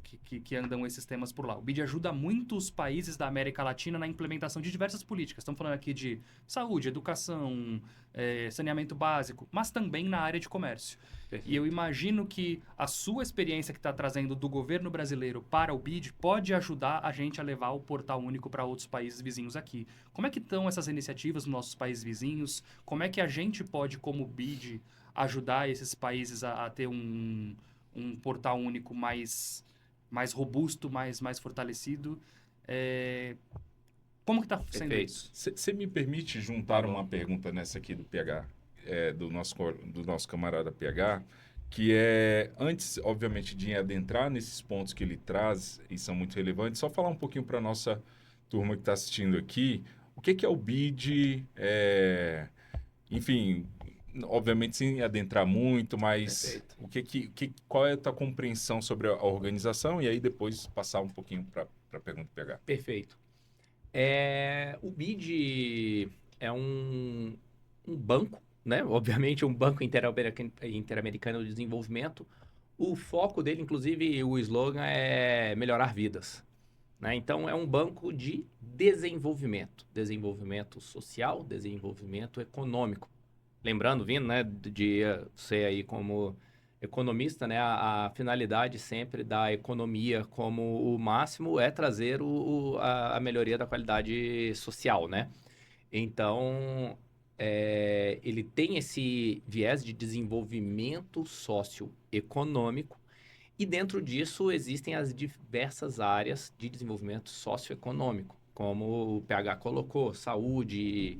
andam esses temas por lá. O BID ajuda muito os países da América Latina na implementação de diversas políticas. Estamos falando aqui de saúde, educação, saneamento básico, mas também na área de comércio. Perfeito. E eu imagino que a sua experiência que está trazendo do governo brasileiro para o BID pode ajudar a gente a levar o portal único para outros países vizinhos aqui. Como é que estão essas iniciativas nos nossos países vizinhos? Como é que a gente pode, como BID, ajudar esses países a ter um portal único mais robusto, mais fortalecido? Como que está sendo Perfeito. isso? Você me permite juntar uma pergunta nessa aqui do PH, do nosso camarada PH, que antes, obviamente, de adentrar nesses pontos que ele traz, e são muito relevantes, só falar um pouquinho para a nossa turma que está assistindo aqui, o que é o BID, enfim, obviamente sem adentrar muito, mas qual é a tua compreensão sobre a organização, e aí depois passar um pouquinho para a pergunta do PH. Perfeito. O BID é um banco, né? Obviamente, um banco interamericano de desenvolvimento. O foco dele, inclusive, o slogan é melhorar vidas, né? Então, é um banco de desenvolvimento social, desenvolvimento econômico. Lembrando, vindo, né, de você aí como economista, né, a finalidade sempre da economia como o máximo é trazer a melhoria da qualidade social, né? Então, ele tem esse viés de desenvolvimento socioeconômico e dentro disso existem as diversas áreas de desenvolvimento socioeconômico, como o PH colocou, saúde,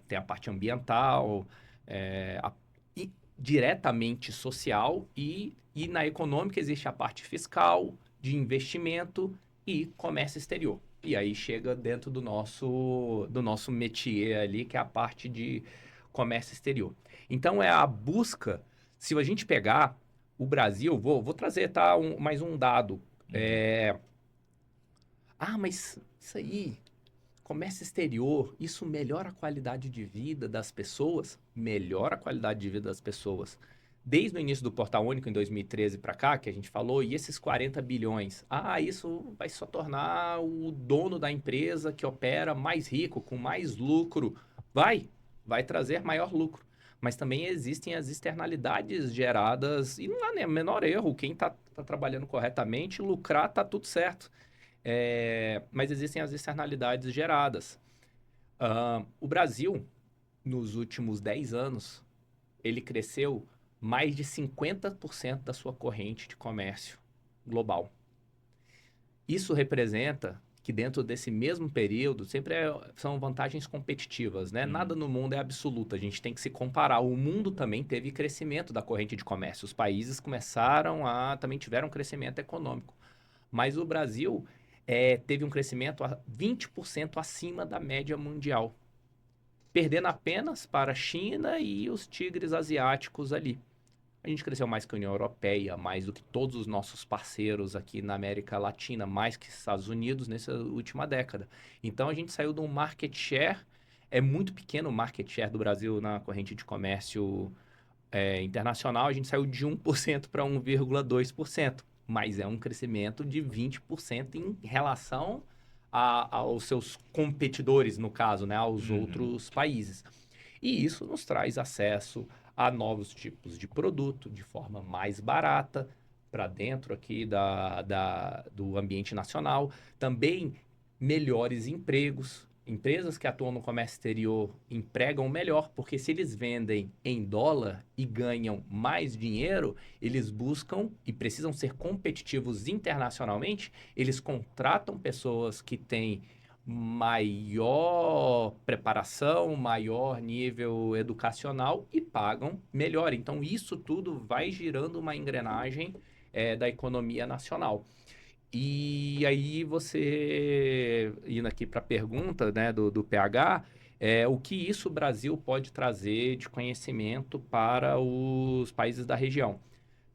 tem a parte ambiental, e diretamente social e na econômica existe a parte fiscal, de investimento e comércio exterior. E aí chega dentro do nosso métier ali, que é a parte de comércio exterior. Então, é a busca, se a gente pegar o Brasil, vou trazer mais um dado. Mas isso aí, comércio exterior, isso melhora a qualidade de vida das pessoas? Melhora a qualidade de vida das pessoas. Desde o início do Portal Único, em 2013 para cá, que a gente falou, e esses 40 bilhões? Isso vai só tornar o dono da empresa que opera mais rico, com mais lucro. Vai trazer maior lucro. Mas também existem as externalidades geradas, e não há nem o menor erro. Quem está trabalhando corretamente, lucrar, está tudo certo. Mas existem as externalidades geradas. O Brasil, nos últimos 10 anos, ele cresceu mais de 50% da sua corrente de comércio global. Isso representa que dentro desse mesmo período sempre são vantagens competitivas, né? Nada no mundo é absoluto, a gente tem que se comparar. O mundo também teve crescimento da corrente de comércio, os países também tiveram crescimento econômico. Mas o Brasil teve um crescimento 20% acima da média mundial, perdendo apenas para a China e os tigres asiáticos ali. A gente cresceu mais que a União Europeia, mais do que todos os nossos parceiros aqui na América Latina, mais que Estados Unidos nessa última década. Então, a gente saiu de um market share, é muito pequeno o market share do Brasil na corrente de comércio internacional, a gente saiu de 1% para 1,2%, mas é um crescimento de 20% em relação aos seus competidores, no caso, né, aos outros países. E isso nos traz acesso a novos tipos de produto de forma mais barata para dentro aqui do ambiente nacional. Também melhores empregos. Empresas que atuam no comércio exterior empregam melhor, porque se eles vendem em dólar e ganham mais dinheiro, eles buscam e precisam ser competitivos internacionalmente, eles contratam pessoas que têm maior preparação, maior nível educacional e pagam melhor. Então, isso tudo vai girando uma engrenagem da economia nacional. E aí você, indo aqui para a pergunta, né, do PH, o que isso o Brasil pode trazer de conhecimento para os países da região?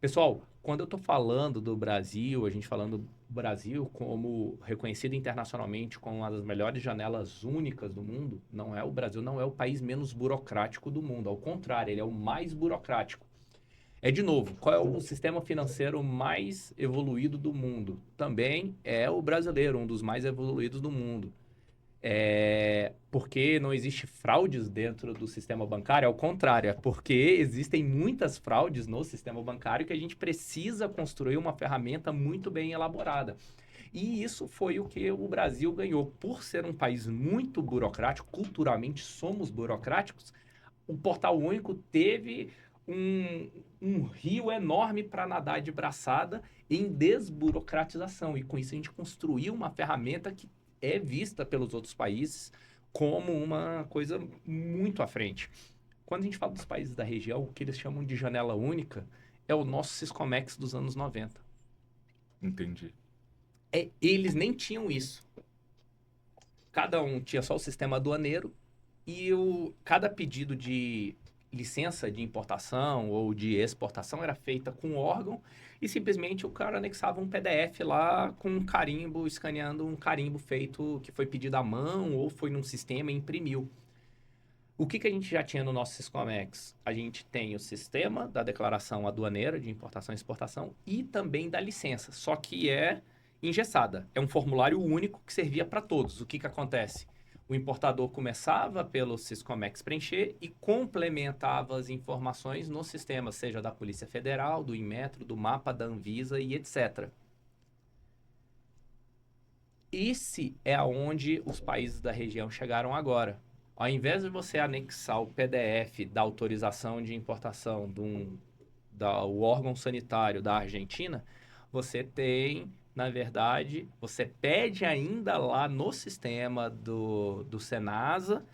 Pessoal, quando eu estou falando do Brasil, a gente falando do Brasil como reconhecido internacionalmente como uma das melhores janelas únicas do mundo, o Brasil não é o país menos burocrático do mundo, ao contrário, ele é o mais burocrático. De novo, qual é o sistema financeiro mais evoluído do mundo? Também é o brasileiro, um dos mais evoluídos do mundo. Porque não existe fraudes dentro do sistema bancário, ao contrário, é porque existem muitas fraudes no sistema bancário que a gente precisa construir uma ferramenta muito bem elaborada. E isso foi o que o Brasil ganhou. Por ser um país muito burocrático, culturalmente somos burocráticos, o Portal Único teve um rio enorme para nadar de braçada em desburocratização. E com isso a gente construiu uma ferramenta que é vista pelos outros países como uma coisa muito à frente. Quando a gente fala dos países da região, o que eles chamam de janela única é o nosso Siscomex dos anos 90. Entendi. Eles nem tinham isso. Cada um tinha só o sistema aduaneiro e cada pedido de licença de importação ou de exportação era feita com órgão e simplesmente o cara anexava um PDF lá com um carimbo, escaneando um carimbo feito que foi pedido à mão ou foi num sistema e imprimiu. O que a gente já tinha no nosso Siscomex? A gente tem o sistema da declaração aduaneira de importação e exportação e também da licença, só que é engessada. É um formulário único que servia para todos. O que acontece? O importador começava pelo Siscomex preencher e complementava as informações no sistema, seja da Polícia Federal, do Inmetro, do Mapa, da Anvisa e etc. Esse é aonde os países da região chegaram agora. Ao invés de você anexar o PDF da autorização de importação do órgão sanitário da Argentina, você tem... Na verdade, você pede ainda lá no sistema do Senasa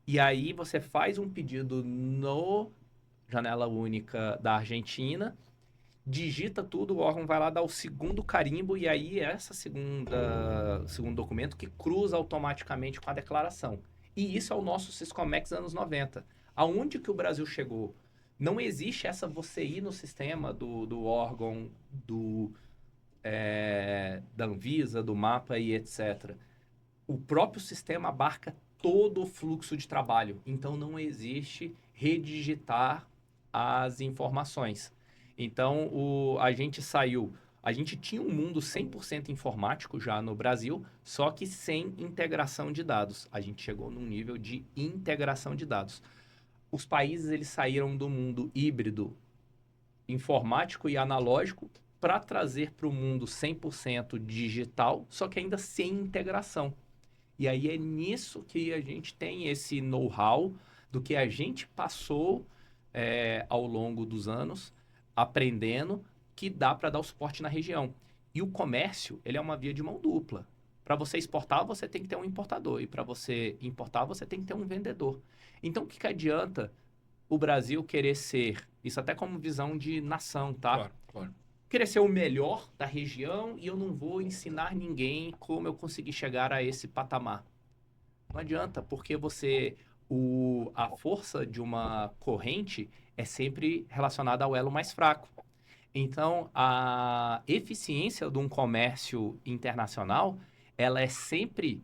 e aí você faz um pedido no Janela Única da Argentina, digita tudo, o órgão vai lá dar o segundo carimbo e aí segundo documento que cruza automaticamente com a declaração. E isso é o nosso Siscomex anos 90. Aonde que o Brasil chegou? Não existe você ir no sistema do órgão da Anvisa, do Mapa e etc. O próprio sistema abarca todo o fluxo de trabalho. Então, não existe redigitar as informações. Então, a gente tinha um mundo 100% informático já no Brasil, só que sem integração de dados. A gente chegou num nível de integração de dados. Os países eles saíram do mundo híbrido informático e analógico para trazer para o mundo 100% digital, só que ainda sem integração. E aí é nisso que a gente tem esse know-how do que a gente passou ao longo dos anos, aprendendo que dá para dar o suporte na região. E o comércio, ele é uma via de mão dupla. Para você exportar, você tem que ter um importador. E para você importar, você tem que ter um vendedor. Então, o que adianta o Brasil querer ser, isso até como visão de nação, tá? Claro, claro. Querer ser o melhor da região e eu não vou ensinar ninguém como eu consegui chegar a esse patamar. Não adianta, porque a força de uma corrente é sempre relacionada ao elo mais fraco. Então, a eficiência de um comércio internacional, ela é sempre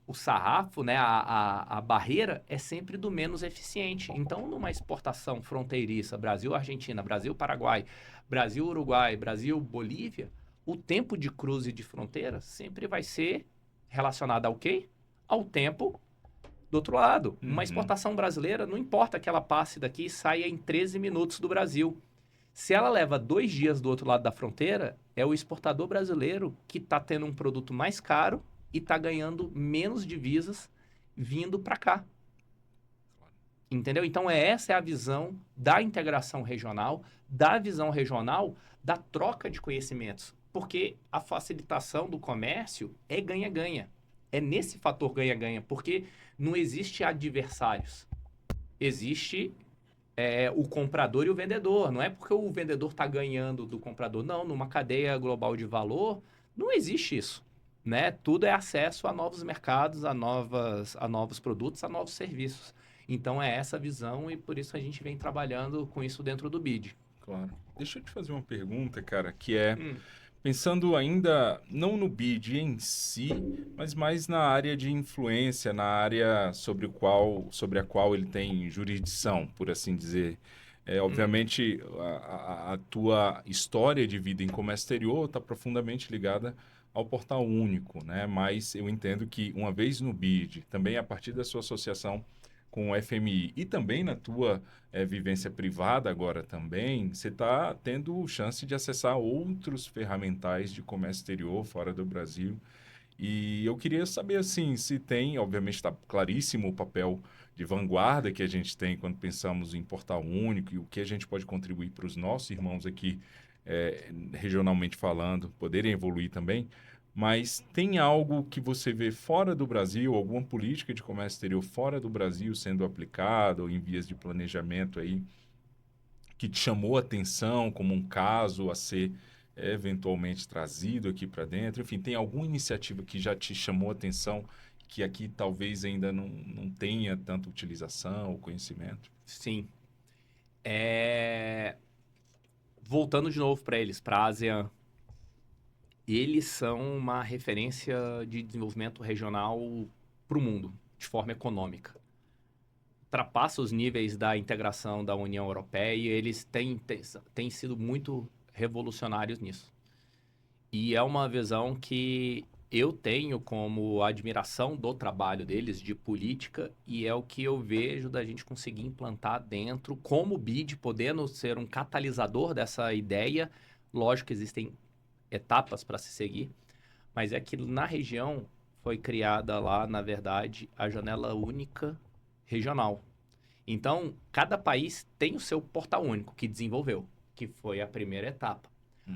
o sarrafo, né, a barreira é sempre do menos eficiente. Então, numa exportação fronteiriça, Brasil-Argentina, Brasil-Paraguai, Brasil-Uruguai, Brasil-Bolívia, o tempo de cruze de fronteira sempre vai ser relacionado ao quê? Ao tempo do outro lado. Uma exportação brasileira, não importa que ela passe daqui e saia em 13 minutos do Brasil. Se ela leva 2 dias do outro lado da fronteira, é o exportador brasileiro que está tendo um produto mais caro e está ganhando menos divisas vindo para cá. Entendeu? Então, essa é a visão da integração regional, da visão regional, da troca de conhecimentos. Porque a facilitação do comércio é ganha-ganha. É nesse fator ganha-ganha, porque não existe adversários. Existe o comprador e o vendedor. Não é porque o vendedor está ganhando do comprador. Não, numa cadeia global de valor, não existe isso. Né? Tudo é acesso a novos mercados, a novos produtos, a novos serviços. Então, é essa visão e por isso a gente vem trabalhando com isso dentro do BID. Claro. Deixa eu te fazer uma pergunta, cara, que é... Pensando ainda, não no BID em si, mas mais na área de influência, na área sobre a qual ele tem jurisdição, por assim dizer. Obviamente, a tua história de vida em comércio exterior está profundamente ligada ao Portal Único, né? Mas eu entendo que uma vez no BID, também a partir da sua associação com o FMI e também na tua vivência privada agora também, você está tendo chance de acessar outros ferramentais de comércio exterior fora do Brasil. E eu queria saber, assim, se tem, obviamente está claríssimo o papel de vanguarda que a gente tem quando pensamos em Portal Único e o que a gente pode contribuir para os nossos irmãos aqui, regionalmente falando, poderem evoluir também. Mas tem algo que você vê fora do Brasil, alguma política de comércio exterior fora do Brasil sendo aplicada ou em vias de planejamento aí, que te chamou a atenção como um caso a ser eventualmente trazido aqui para dentro? Enfim, tem alguma iniciativa que já te chamou a atenção que aqui talvez ainda não tenha tanta utilização ou conhecimento? Sim. Voltando de novo para eles, para a ASEAN. Eles são uma referência de desenvolvimento regional para o mundo, de forma econômica. Ultrapassa os níveis da integração da União Europeia e eles têm sido muito revolucionários nisso. E é uma visão que eu tenho como admiração do trabalho deles, de política, e é o que eu vejo da gente conseguir implantar dentro, como o BID, podendo ser um catalisador dessa ideia. Lógico que existem etapas para se seguir, mas é que na região foi criada lá, na verdade, a janela única regional. Então, cada país tem o seu portal único que desenvolveu, que foi a primeira etapa.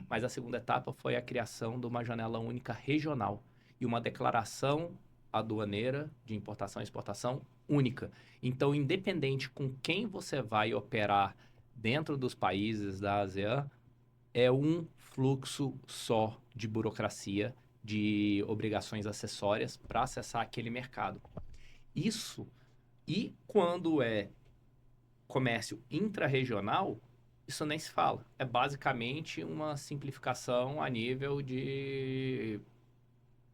Mas a segunda etapa foi a criação de uma janela única regional e uma declaração aduaneira de importação e exportação única. Então, independente com quem você vai operar dentro dos países da ASEAN, é um fluxo só de burocracia, de obrigações acessórias para acessar aquele mercado. Isso, e quando é comércio intrarregional, isso nem se fala. É basicamente uma simplificação a nível de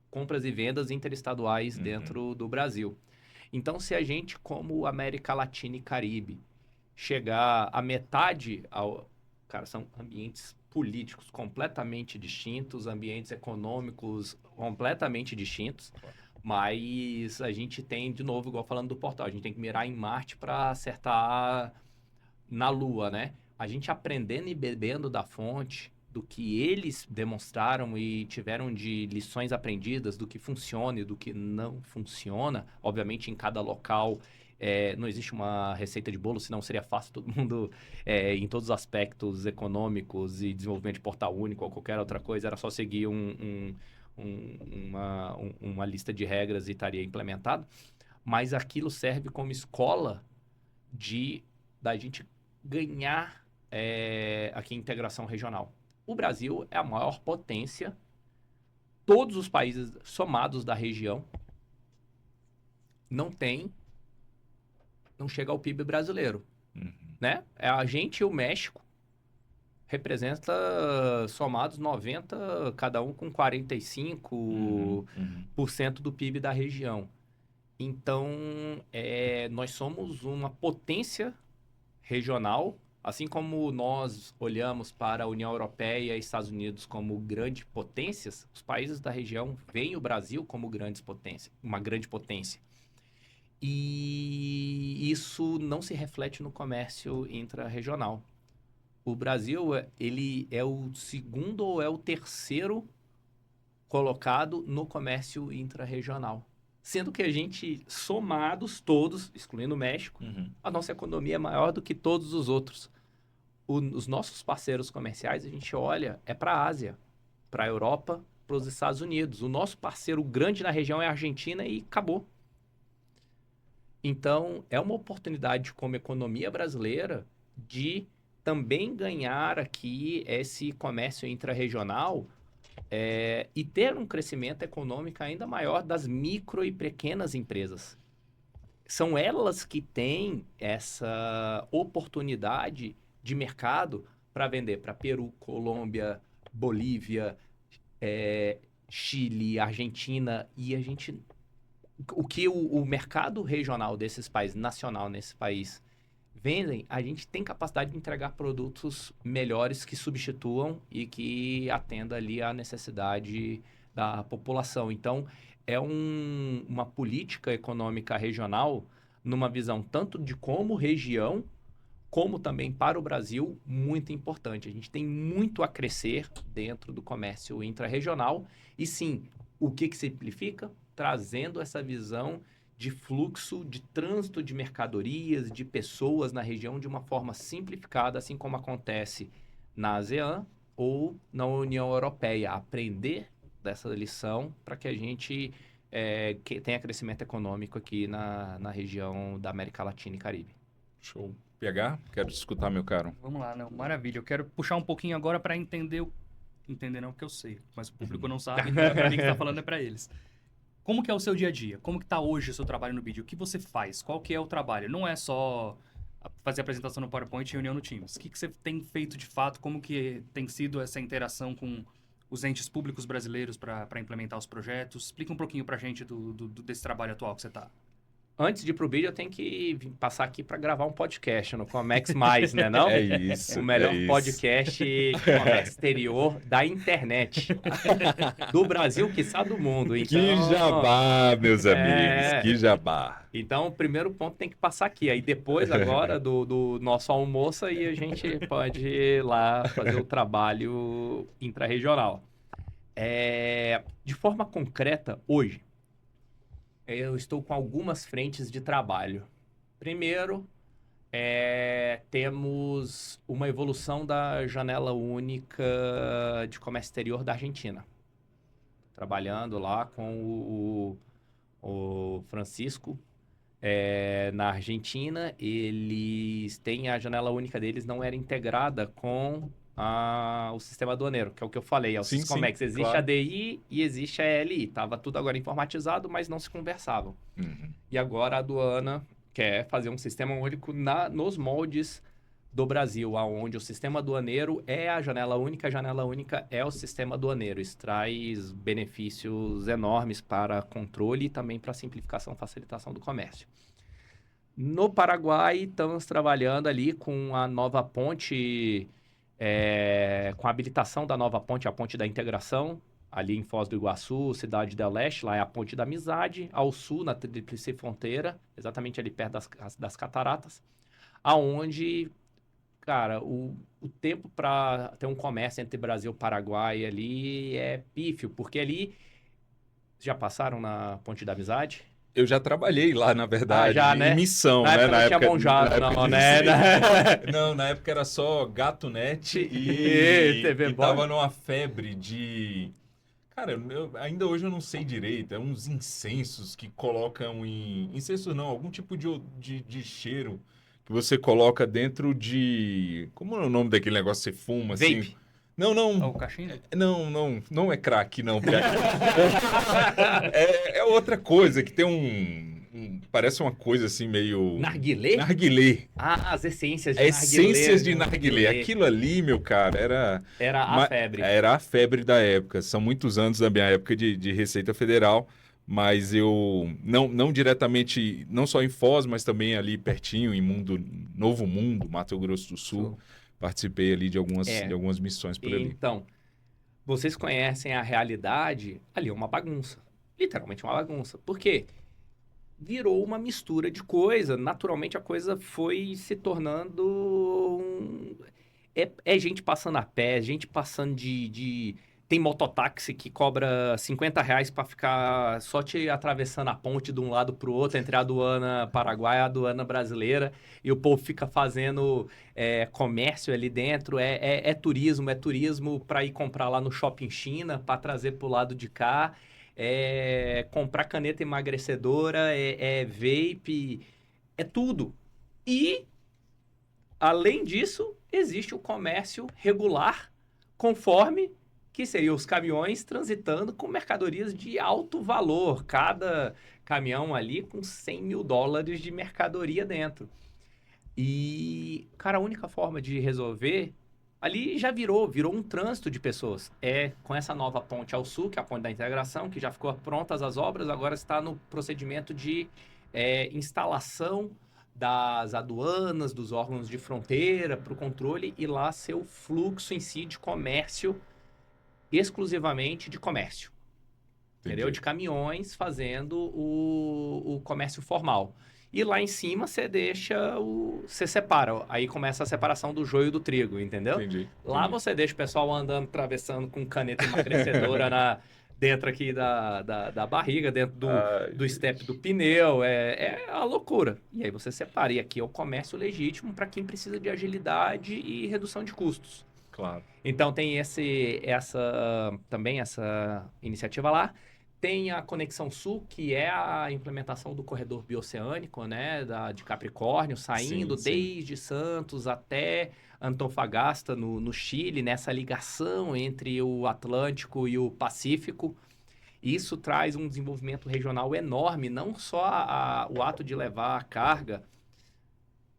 compras e vendas interestaduais dentro do Brasil. Então, se a gente, como América Latina e Caribe, chegar a metade Cara, são ambientes políticos completamente distintos, ambientes econômicos completamente distintos, mas a gente tem, de novo, igual falando do portal, a gente tem que mirar em Marte para acertar na Lua, né? A gente aprendendo e bebendo da fonte, do que eles demonstraram e tiveram de lições aprendidas, do que funciona e do que não funciona. Obviamente, em cada local Não existe uma receita de bolo, senão seria fácil todo mundo, em todos os aspectos econômicos e desenvolvimento de portal único ou qualquer outra coisa, era só seguir uma lista de regras e estaria implementado. Mas aquilo serve como escola da gente ganhar aqui integração regional. O Brasil é a maior potência, todos os países somados da região não chega ao PIB brasileiro, né? A gente e o México representa somados 90, cada um com 45% do PIB da região. Então, nós somos uma potência regional, assim como nós olhamos para a União Europeia e Estados Unidos como grandes potências, os países da região veem o Brasil como uma grande potência. E isso não se reflete no comércio intra-regional. O Brasil, ele é o segundo ou é o terceiro colocado no comércio intra-regional. Sendo que a gente, somados todos, excluindo o México, a nossa economia é maior do que todos os outros. Os nossos parceiros comerciais, a gente olha, para a Ásia, para a Europa, para os Estados Unidos. O nosso parceiro grande na região é a Argentina e acabou. Então, é uma oportunidade como economia brasileira de também ganhar aqui esse comércio intra-regional e ter um crescimento econômico ainda maior das micro e pequenas empresas. São elas que têm essa oportunidade de mercado para vender para Peru, Colômbia, Bolívia, Chile, Argentina, e a gente... O que o mercado regional desses países, nacional nesse país, vendem, a gente tem capacidade de entregar produtos melhores que substituam e que atenda ali a necessidade da população. Então, é uma política econômica regional numa visão tanto de como região, como também para o Brasil, muito importante. A gente tem muito a crescer dentro do comércio intra-regional e sim, o que simplifica? Trazendo essa visão de fluxo, de trânsito de mercadorias, de pessoas na região de uma forma simplificada, assim como acontece na ASEAN ou na União Europeia. Aprender dessa lição para que a gente tenha crescimento econômico aqui na região da América Latina e Caribe. Show. PH, quero te escutar, meu caro. Vamos lá, não, maravilha. Eu quero puxar um pouquinho agora para entender... Entender não, porque eu sei, mas o público não sabe, então para mim que está falando é para eles. Como que é o seu dia a dia? Como que está hoje o seu trabalho no BID? O que você faz? Qual que é o trabalho? Não é só fazer apresentação no PowerPoint e reunião no Teams. O que você tem feito de fato? Como que tem sido essa interação com os entes públicos brasileiros para implementar os projetos? Explica um pouquinho para a gente desse trabalho atual que você está. Antes de ir pro vídeo, eu tenho que passar aqui para gravar um podcast no Comex Mais, né não? É isso. O melhor podcast de comércio exterior da internet. Do Brasil, quiçá do mundo. Então, Que jabá, meus amigos. Que jabá. Então, o primeiro ponto tem que passar aqui. Aí depois, agora, do nosso almoço, aí a gente pode ir lá fazer o trabalho intra-regional. De forma concreta, hoje, eu estou com algumas frentes de trabalho. Primeiro, temos uma evolução da janela única de comércio exterior da Argentina. Trabalhando lá com o Francisco na Argentina. Eles têm a janela única deles, não era integrada com o sistema aduaneiro, que é o que eu falei, é o Siscomex. Sim, existe claro. a DI e existe a LI. Tava tudo agora informatizado, mas não se conversavam. E agora a aduana quer fazer um sistema único nos moldes do Brasil, onde o sistema aduaneiro é a janela única é o sistema aduaneiro. Isso traz benefícios enormes para controle e também para simplificação e facilitação do comércio. No Paraguai, estamos trabalhando ali com a nova ponte... com a habilitação da nova ponte, a ponte da integração, ali em Foz do Iguaçu, Cidade del Leste, lá é a ponte da amizade, ao sul, na Tríplice Fronteira, exatamente ali perto das cataratas, aonde, cara, o tempo para ter um comércio entre Brasil e Paraguai ali é pífio, porque ali, já passaram na ponte da amizade? Eu já trabalhei lá, na verdade, já, né? em missão, Na né? época não tinha Bom Jato, na época não, de né? incêndio. Não, na época era só GatoNet E TV e Boy. tava numa febre de... Cara, ainda hoje eu não sei direito, é uns incensos que colocam em... Incenso não, algum tipo de cheiro que você coloca dentro de... Como é o nome daquele negócio que você fuma, assim? Vape. Não, Ó, o cachimbo? não é crack, não. É outra coisa, que tem parece uma coisa assim meio... Narguilé? Narguilé. Ah, as essências de Essências de narguilé. narguilé. Aquilo ali, meu cara, Era a febre. era a febre da época. São muitos anos da minha época de Receita Federal, mas eu não diretamente, não só em Foz, mas também ali pertinho, em Novo Mundo, Mato Grosso do Sul. Participei ali de algumas missões por ali. Então, vocês conhecem a realidade, ali é uma bagunça. Literalmente uma bagunça. Por quê? Virou uma mistura de coisa. Naturalmente a coisa foi se tornando É gente passando a pé, gente passando Tem mototáxi que cobra R$ 50 para ficar só te atravessando a ponte de um lado para o outro, entre a aduana paraguaia e a aduana brasileira, e o povo fica fazendo comércio ali dentro. É turismo para ir comprar lá no Shopping China, para trazer para o lado de cá. Comprar caneta emagrecedora, vape, é tudo. E, além disso, existe o comércio regular, conforme que seriam os caminhões transitando com mercadorias de alto valor. Cada caminhão ali com $100 mil de mercadoria dentro. E, cara, a única forma de resolver... Ali já virou um trânsito de pessoas. Com essa nova ponte ao sul, que é a ponte da integração, que já ficou prontas as obras, agora está no procedimento de instalação das aduanas, dos órgãos de fronteira, para o controle, e lá ser o fluxo em si de comércio, exclusivamente de comércio. Entendeu? De caminhões fazendo o comércio formal. E lá em cima você separa. Aí começa a separação do joio do trigo, entendeu? Entendi. Lá você deixa o pessoal andando, atravessando com caneta emagrecedora dentro aqui da barriga, dentro do step do pneu. É a loucura. E aí você separa. E aqui é o comércio legítimo para quem precisa de agilidade e redução de custos. Claro. Então tem também essa iniciativa lá. Tem a Conexão Sul, que é a implementação do corredor bioceânico, né, de Capricórnio, saindo desde Santos até Antofagasta, no Chile, nessa ligação entre o Atlântico e o Pacífico. Isso traz um desenvolvimento regional enorme, não só o ato de levar a carga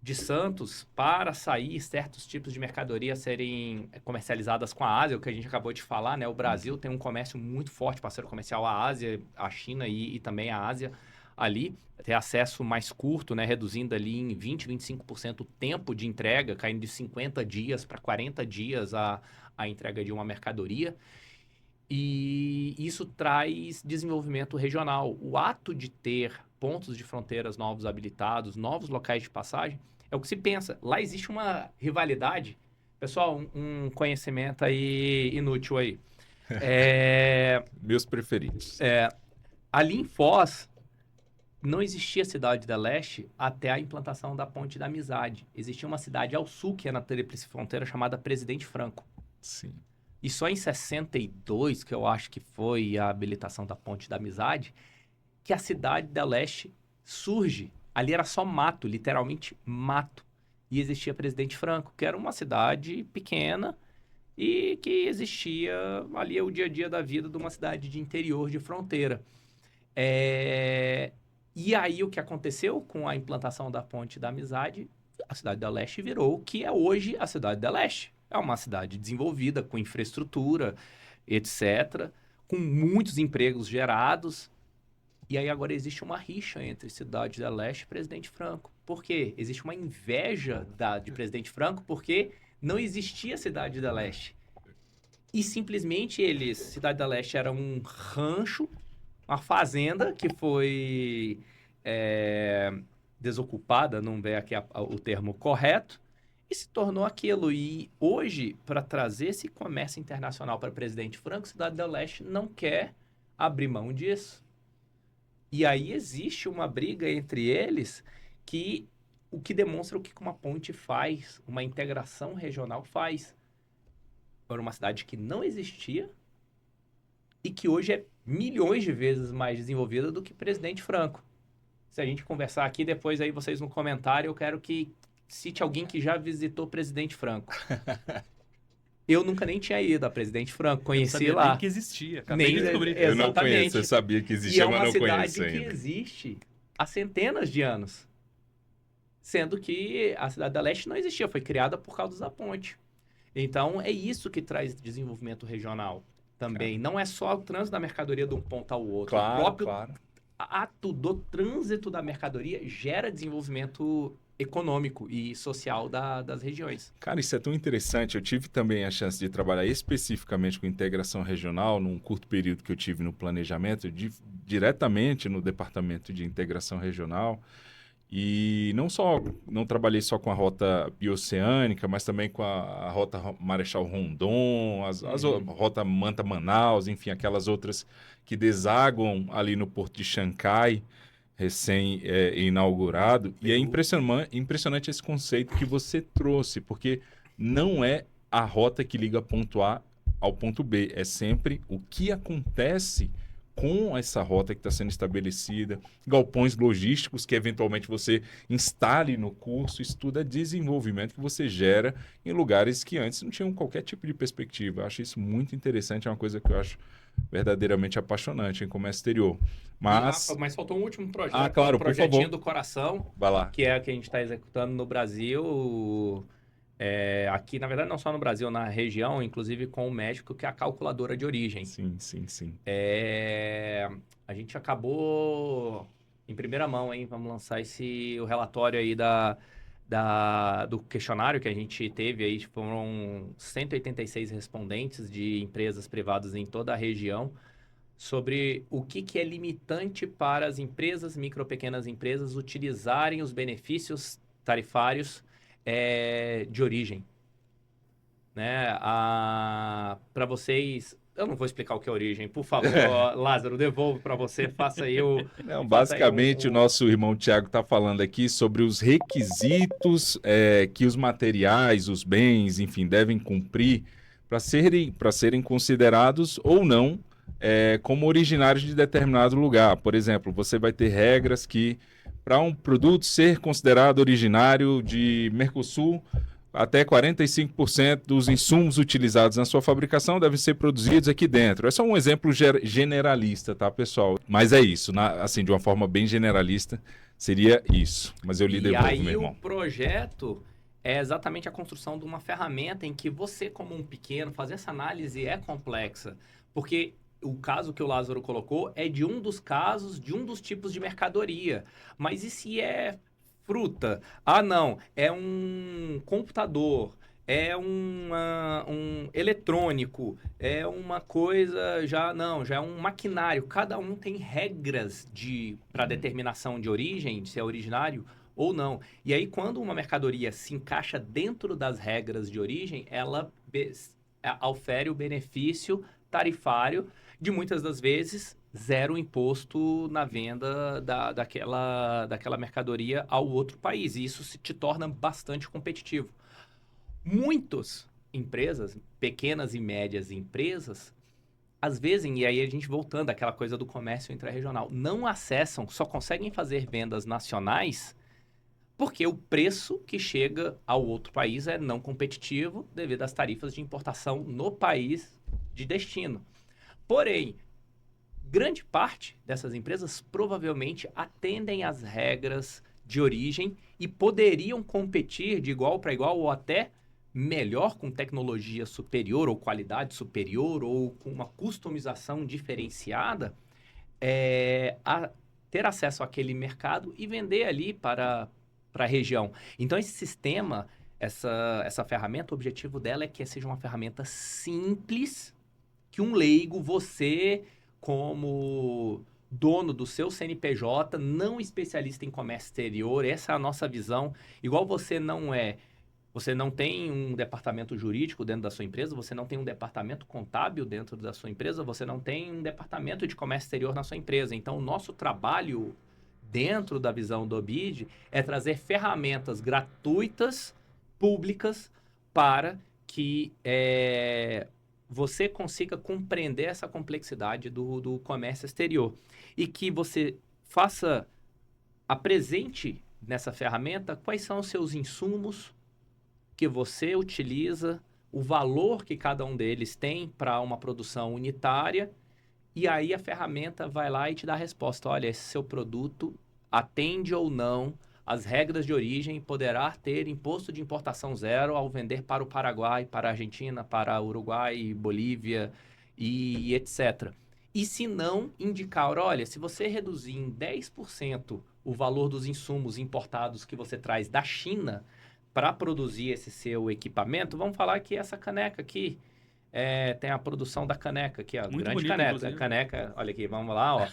de Santos para sair certos tipos de mercadoria serem comercializadas com a Ásia, o que a gente acabou de falar, né? O Brasil tem um comércio muito forte, parceiro comercial à Ásia, à China e também à Ásia ali. Ter acesso mais curto, né? Reduzindo ali em 20%, 25% o tempo de entrega, caindo de 50 dias para 40 dias a entrega de uma mercadoria. E isso traz desenvolvimento regional. O ato de ter pontos de fronteiras novos habilitados, novos locais de passagem, é o que se pensa. Lá existe uma rivalidade. Pessoal, um conhecimento aí inútil aí. Meus preferidos. Ali em Foz, não existia Cidade da Leste até a implantação da Ponte da Amizade. Existia uma cidade ao sul, que é na tríplice fronteira, chamada Presidente Franco. Sim. E só em 62, que eu acho que foi a habilitação da Ponte da Amizade, que a Cidade da Leste surge. Ali era só mato, literalmente mato. E existia Presidente Franco, que era uma cidade pequena e que existia ali o dia a dia da vida de uma cidade de interior, de fronteira. E aí o que aconteceu com a implantação da Ponte da Amizade, a Cidade da Leste virou o que é hoje a Cidade da Leste. É uma cidade desenvolvida, com infraestrutura, etc., com muitos empregos gerados. E aí agora existe uma rixa entre Cidade da Leste e Presidente Franco. Por quê? Existe uma inveja de Presidente Franco porque não existia Cidade da Leste. E simplesmente Cidade da Leste era um rancho, uma fazenda que foi desocupada, não vê aqui o termo correto, e se tornou aquilo. E hoje, para trazer esse comércio internacional para Presidente Franco, Cidade da Leste não quer abrir mão disso. E aí existe uma briga entre eles o que demonstra o que uma ponte faz, uma integração regional faz. Era uma cidade que não existia e que hoje é milhões de vezes mais desenvolvida do que Presidente Franco. Se a gente conversar aqui, depois aí vocês no comentário, eu quero que cite alguém que já visitou Presidente Franco. Eu nunca nem tinha ido a Presidente Franco, conheci sabia lá. nem que existia. Acabei Nem- de descobrir. é, Eu não Exatamente. conheço, eu sabia que E existia, é mas uma não cidade conheço que ainda. existe há centenas de anos. Sendo que a Cidade da Leste não existia, foi criada por causa da ponte. Então, é isso que traz desenvolvimento regional também. Não é só o trânsito da mercadoria de um ponto ao outro. O Claro, próprio claro. ato do trânsito da mercadoria gera desenvolvimento econômico e social das regiões. Cara, isso é tão interessante. Eu tive também a chance de trabalhar especificamente com integração regional num curto período que eu tive no planejamento, diretamente no departamento de integração regional. E não trabalhei só com a rota bioceânica, mas também com a rota Marechal Rondon, rota Manta-Manaus, enfim, aquelas outras que desaguam ali no Porto de Xangai, recém-inaugurado. E é impressionante esse conceito que você trouxe, porque não é a rota que liga ponto A ao ponto B, é sempre o que acontece com essa rota que está sendo estabelecida, galpões logísticos que eventualmente você instale no curso, isso tudo é desenvolvimento que você gera em lugares que antes não tinham qualquer tipo de perspectiva. Eu acho isso muito interessante, é uma coisa que eu acho verdadeiramente apaixonante em comércio exterior. Mas, Mas faltou um último projeto, claro, um por projetinho favor. do coração, vai lá. que é o que a gente está executando no Brasil, aqui, na verdade, não só no Brasil, na região, inclusive com o México, que é a calculadora de origem. Sim, sim, sim. A gente acabou em primeira mão, hein? Vamos lançar o relatório aí do questionário que a gente teve aí. Foram 186 respondentes de empresas privadas em toda a região sobre o que é limitante para as empresas, micro, pequenas empresas, utilizarem os benefícios tarifários de origem. Né? Para vocês... Eu não vou explicar o que é origem. Por favor, Lázaro, devolvo para você. Faça aí o... Não, basicamente, o nosso irmão Tiago está falando aqui sobre os requisitos que os materiais, os bens, enfim, devem cumprir para serem considerados ou não como originários de determinado lugar. Por exemplo, você vai ter regras que, para um produto ser considerado originário de Mercosul, até 45% dos insumos utilizados na sua fabricação devem ser produzidos aqui dentro. É só um exemplo generalista, tá, pessoal? Mas é isso, assim, de uma forma bem generalista, seria isso. Mas eu lhe devolvo, meu irmão. E aí o projeto é exatamente a construção de uma ferramenta em que você, como um pequeno, fazer essa análise é complexa. Porque o caso que o Lázaro colocou é de um dos casos, de um dos tipos de mercadoria. Mas e se é fruta? Ah, não, é um computador, é um eletrônico, é uma coisa, já é um maquinário. Cada um tem regras para determinação de origem, de se é originário ou não. E aí, quando uma mercadoria se encaixa dentro das regras de origem, ela ofere o benefício tarifário de, muitas das vezes, zero imposto na venda daquela mercadoria ao outro país. E isso te torna bastante competitivo. Muitas empresas, pequenas e médias empresas, às vezes, e aí a gente voltando àquela coisa do comércio intrarregional, não acessam, só conseguem fazer vendas nacionais porque o preço que chega ao outro país é não competitivo devido às tarifas de importação no país de destino. Porém, grande parte dessas empresas provavelmente atendem às regras de origem e poderiam competir de igual para igual ou até melhor, com tecnologia superior ou qualidade superior ou com uma customização diferenciada, a ter acesso àquele mercado e vender ali para a região. Então, esse sistema, essa ferramenta, o objetivo dela é que seja uma ferramenta simples, que um leigo, você, como dono do seu CNPJ, não especialista em comércio exterior, essa é a nossa visão. Igual você não é Você não tem um departamento jurídico dentro da sua empresa, você não tem um departamento contábil dentro da sua empresa, você não tem um departamento de comércio exterior na sua empresa. Então, o nosso trabalho dentro da visão do BID é trazer ferramentas gratuitas, públicas, para que você consiga compreender essa complexidade do comércio exterior. E que você apresente nessa ferramenta quais são os seus insumos que você utiliza, o valor que cada um deles tem para uma produção unitária, e aí a ferramenta vai lá e te dá a resposta. Olha, esse seu produto atende ou não às regras de origem, poderá ter imposto de importação zero ao vender para o Paraguai, para a Argentina, para o Uruguai, Bolívia e etc. E se não, indicar, olha, se você reduzir em 10% o valor dos insumos importados que você traz da China para produzir esse seu equipamento, vamos falar que essa caneca aqui, tem a produção da caneca aqui, ó, Muito grande bonito, caneca. inclusive. Caneca, olha aqui, vamos lá, ó.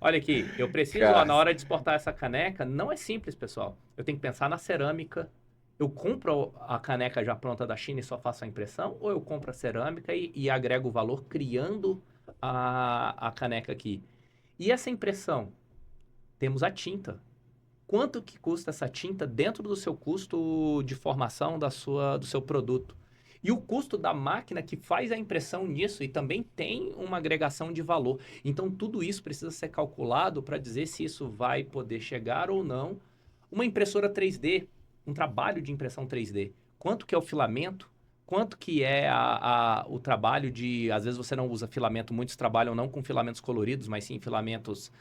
Olha aqui, eu preciso, Cara. ó, na hora de exportar essa caneca, não é simples, pessoal. Eu tenho que pensar na cerâmica. Eu compro a caneca já pronta da China e só faço a impressão, ou eu compro a cerâmica e agrego o valor criando a caneca aqui. E essa impressão? Temos a tinta. Quanto que custa essa tinta dentro do seu custo de formação do seu produto? E o custo da máquina que faz a impressão nisso e também tem uma agregação de valor. Então, tudo isso precisa ser calculado para dizer se isso vai poder chegar ou não. Uma impressora 3D, um trabalho de impressão 3D. Quanto que é o filamento? Quanto que é o trabalho de... Às vezes você não usa filamento, muitos trabalham não com filamentos coloridos, mas sim filamentos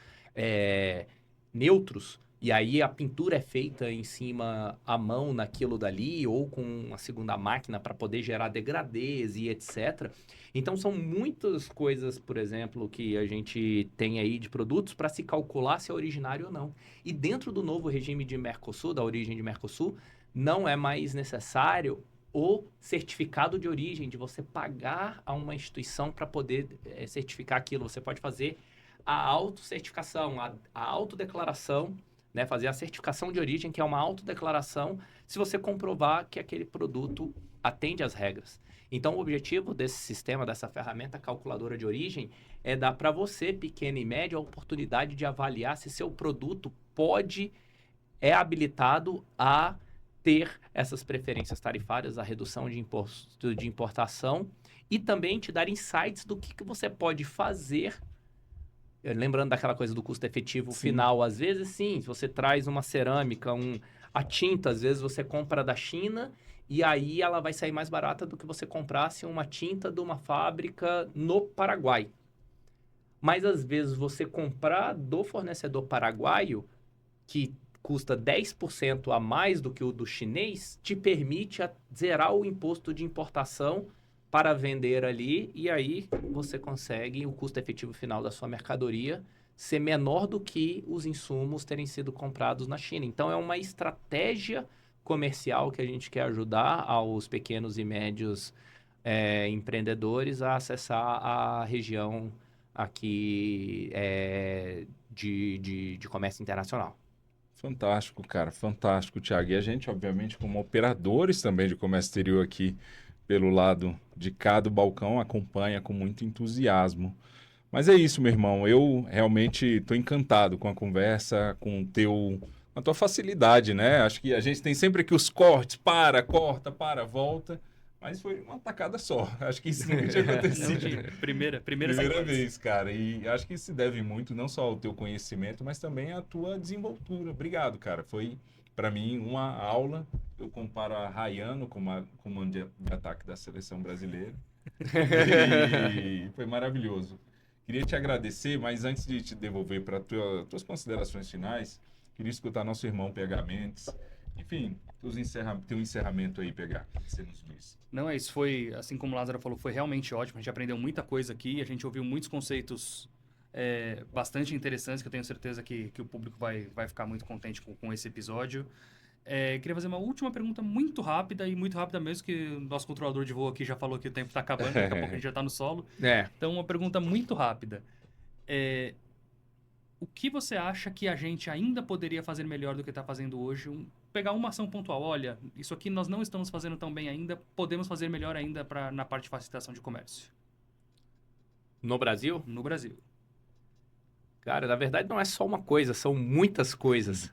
neutros. E aí a pintura é feita em cima à mão naquilo dali, ou com uma segunda máquina para poder gerar degradês e etc. Então são muitas coisas, por exemplo, que a gente tem aí de produtos para se calcular se é originário ou não. E dentro do novo regime de Mercosul, da origem de Mercosul, não é mais necessário o certificado de origem, de você pagar a uma instituição para poder certificar aquilo. Você pode fazer a autocertificação, a autodeclaração, né, fazer a certificação de origem, que é uma autodeclaração, se você comprovar que aquele produto atende às regras. Então, o objetivo desse sistema, dessa ferramenta calculadora de origem, é dar para você, pequeno e médio, a oportunidade de avaliar se seu produto é habilitado a ter essas preferências tarifárias, a redução de imposto de importação, e também te dar insights do que você pode fazer. Lembrando daquela coisa do custo efetivo final, às vezes sim, se você traz uma cerâmica, a tinta, às vezes você compra da China e aí ela vai sair mais barata do que você comprasse uma tinta de uma fábrica no Paraguai. Mas às vezes você comprar do fornecedor paraguaio, que custa 10% a mais do que o do chinês, te permite zerar o imposto de importação para vender ali, e aí você consegue o custo efetivo final da sua mercadoria ser menor do que os insumos terem sido comprados na China. Então, é uma estratégia comercial que a gente quer ajudar aos pequenos e médios empreendedores a acessar a região aqui de comércio internacional. Fantástico, cara, fantástico, Thiago. E a gente, obviamente, como operadores também de comércio exterior aqui, pelo lado de cá do balcão, acompanha com muito entusiasmo. Mas é isso, meu irmão. Eu realmente estou encantado com a conversa, com a tua facilidade, né? Acho que a gente tem sempre aqui os cortes, corta, volta. Mas foi uma tacada só. Acho que isso nunca tinha acontecido. Primeira vez, cara. E acho que isso se deve muito, não só ao teu conhecimento, mas também à tua desenvoltura. Obrigado, cara. Foi, para mim, uma aula. Eu comparo a Rayano como a comando de ataque da seleção brasileira. E foi maravilhoso. Queria te agradecer, mas antes de te devolver para tuas considerações finais, queria escutar nosso irmão PH Mendes. Enfim, teu encerramento aí, PH, que você nos diz. Não, é isso. Foi, assim como o Lázaro falou, foi realmente ótimo. A gente aprendeu muita coisa aqui. A gente ouviu muitos conceitos bastante interessantes, que eu tenho certeza que o público vai ficar muito contente com esse episódio. Queria fazer uma última pergunta muito rápida, e muito rápida mesmo, que o nosso controlador de voo aqui já falou que o tempo está acabando, daqui a pouco a gente já está no solo. Então, uma pergunta muito rápida. o que você acha que a gente ainda poderia fazer melhor do que está fazendo hoje? Pegar uma ação pontual, olha, isso aqui nós não estamos fazendo tão bem ainda, podemos fazer melhor ainda na parte de facilitação de comércio. No Brasil? No Brasil. Cara, na verdade não é só uma coisa, são muitas coisas.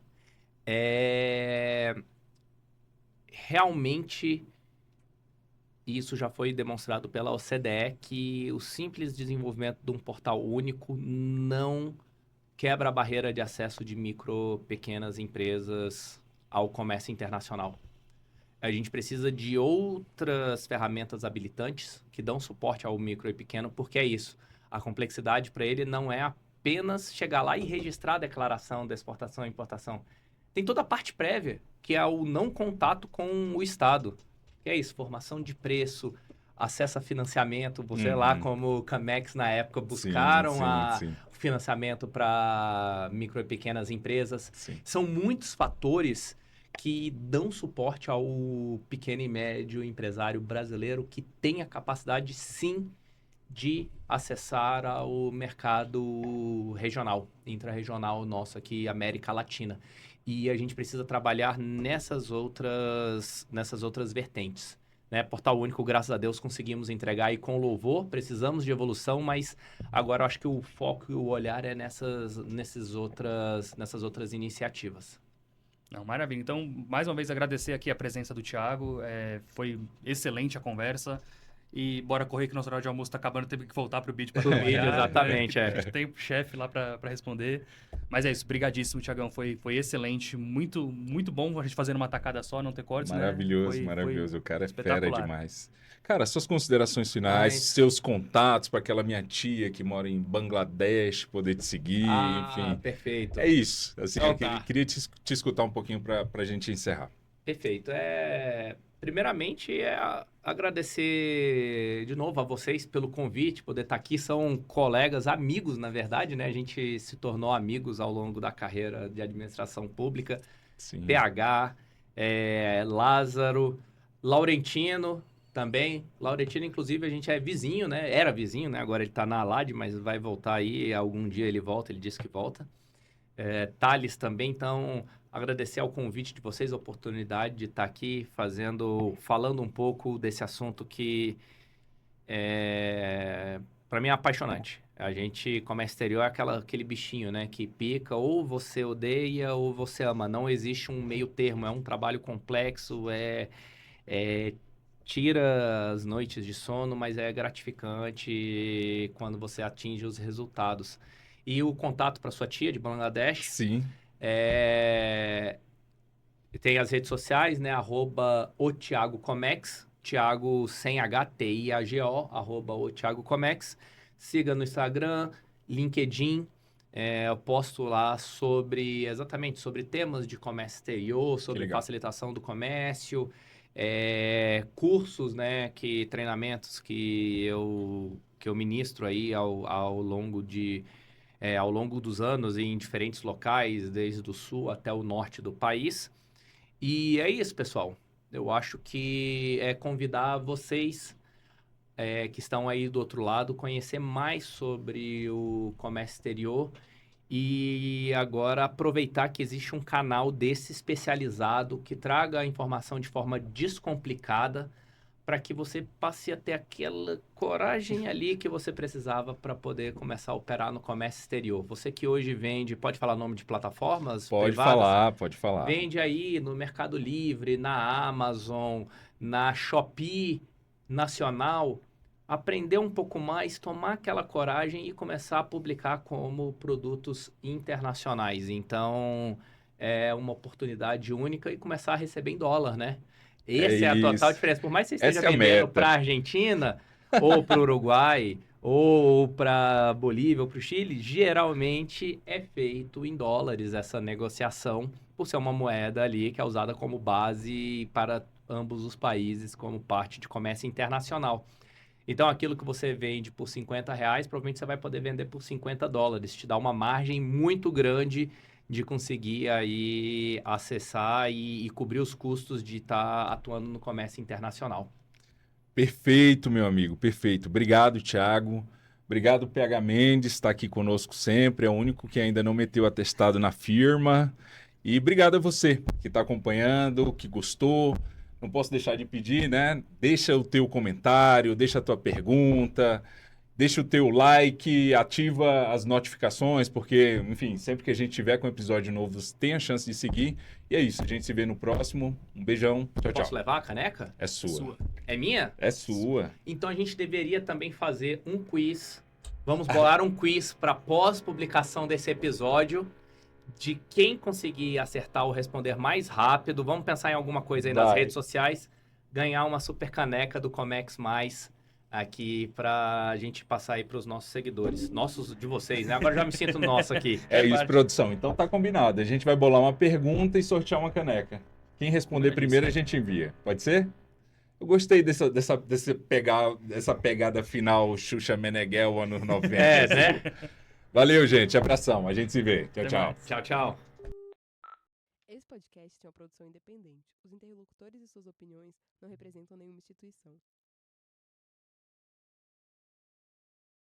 Realmente, isso já foi demonstrado pela OCDE, que o simples desenvolvimento de um portal único não quebra a barreira de acesso de micro, pequenas empresas ao comércio internacional. A gente precisa de outras ferramentas habilitantes que dão suporte ao micro e pequeno, porque é isso. A complexidade para ele não é apenas chegar lá e registrar a declaração da exportação e importação. Tem toda a parte prévia, que é o não contato com o Estado. Que é isso, formação de preço, acesso a financiamento. Você lá, como Camex na época, buscaram o financiamento para micro e pequenas empresas. Sim. São muitos fatores que dão suporte ao pequeno e médio empresário brasileiro que tem a capacidade, sim, de acessar ao mercado regional, intra-regional nosso aqui, América Latina. E a gente precisa trabalhar nessas outras vertentes. Né? Portal Único, graças a Deus, conseguimos entregar aí com louvor. Precisamos de evolução, mas agora eu acho que o foco e o olhar é nessas outras iniciativas. Não, maravilha. Então, mais uma vez, agradecer aqui a presença do Thiago. Foi excelente a conversa. E bora correr que nosso horário de almoço está acabando, teve que voltar para o BID para trabalhar. Exatamente, A gente tem o chefe lá para responder. Mas é isso, brigadíssimo, Thiagão. Foi excelente, muito, muito bom a gente fazer uma tacada só, não ter cortes, Maravilhoso, né? maravilhoso. O cara é fera espetacular. demais. Cara, suas considerações finais, seus contatos para aquela minha tia que mora em Bangladesh poder te seguir, enfim. Perfeito. É isso. Assim, Então, eu queria te escutar um pouquinho para a gente encerrar. Perfeito. Primeiramente, agradecer de novo a vocês pelo convite, poder estar aqui. São colegas, amigos, na verdade, né? A gente se tornou amigos ao longo da carreira de administração pública. Sim. PH, Lázaro, Laurentino também. Laurentino, inclusive, a gente é vizinho, né? Era vizinho, né? Agora ele está na Alad, mas vai voltar aí. Algum dia ele volta, ele disse que volta. Thales também, então... Agradecer ao convite de vocês, a oportunidade de estar aqui falando um pouco desse assunto que, para mim, é apaixonante. A gente, comércio exterior, é aquele bichinho, né? Que pica, ou você odeia ou você ama. Não existe um meio termo, é um trabalho complexo, tira as noites de sono, mas é gratificante quando você atinge os resultados. E o contato para sua tia de Bangladesh... Sim. Tem as redes sociais, né? @o Thiago Comex, Thiago sem H, T-I-A-G-O, @o Thiago Comex. Siga no Instagram, LinkedIn. Eu posto lá exatamente sobre temas de comércio exterior, sobre facilitação do comércio, cursos, né? Treinamentos que eu ministro aí ao longo dos anos em diferentes locais, desde o sul até o norte do país. E é isso, pessoal. Eu acho que convidar vocês que estão aí do outro lado, conhecer mais sobre o comércio exterior e agora aproveitar que existe um canal desse especializado que traga a informação de forma descomplicada para que você passe a ter aquela coragem ali que você precisava para poder começar a operar no comércio exterior. Você que hoje vende, pode falar nome de plataformas privadas? Pode falar. Vende aí no Mercado Livre, na Amazon, na Shopee nacional. Aprender um pouco mais, tomar aquela coragem e começar a publicar como produtos internacionais. Então, é uma oportunidade única e começar a receber em dólar, né? Essa é a total diferença. Por mais que você esteja vendendo para a Argentina, ou para o Uruguai, ou para Bolívia, ou para o Chile, geralmente é feito em dólares essa negociação, por ser uma moeda ali que é usada como base para ambos os países, como parte de comércio internacional. Então, aquilo que você vende por R$50, provavelmente você vai poder vender por $50. Te dá uma margem muito grande de conseguir aí acessar e cobrir os custos de estar atuando no comércio internacional. Perfeito, meu amigo, perfeito. Obrigado, Thiago. Obrigado, PH Mendes, está aqui conosco sempre, é o único que ainda não meteu atestado na firma. E obrigado a você que está acompanhando, que gostou. Não posso deixar de pedir, né? Deixa o teu comentário, deixa a tua pergunta, deixa o teu like, ativa as notificações, porque, enfim, sempre que a gente tiver com um episódio novo, você tem a chance de seguir. E é isso, a gente se vê no próximo. Um beijão, tchau, Posso tchau. levar a caneca? É sua. É minha? É sua. Então a gente deveria também fazer um quiz. Vamos bolar um quiz para pós-publicação desse episódio. De quem conseguir acertar ou responder mais rápido. Vamos pensar em alguma coisa aí nas Vai. redes sociais. Ganhar uma super caneca do Comex Mais aqui pra gente passar aí pros nossos seguidores. Nossos de vocês, né? Agora já me sinto nosso aqui. É isso, produção. Então tá combinado. A gente vai bolar uma pergunta e sortear uma caneca. Quem responder primeiro a gente envia. Pode ser? Eu gostei dessa pegada final Xuxa Meneghel anos 90. É, né? Valeu, gente. Abração. A gente se vê. Tchau, Até tchau. mais. Tchau, tchau. Esse podcast tem uma produção independente. Os interlocutores e suas opiniões não representam nenhuma instituição.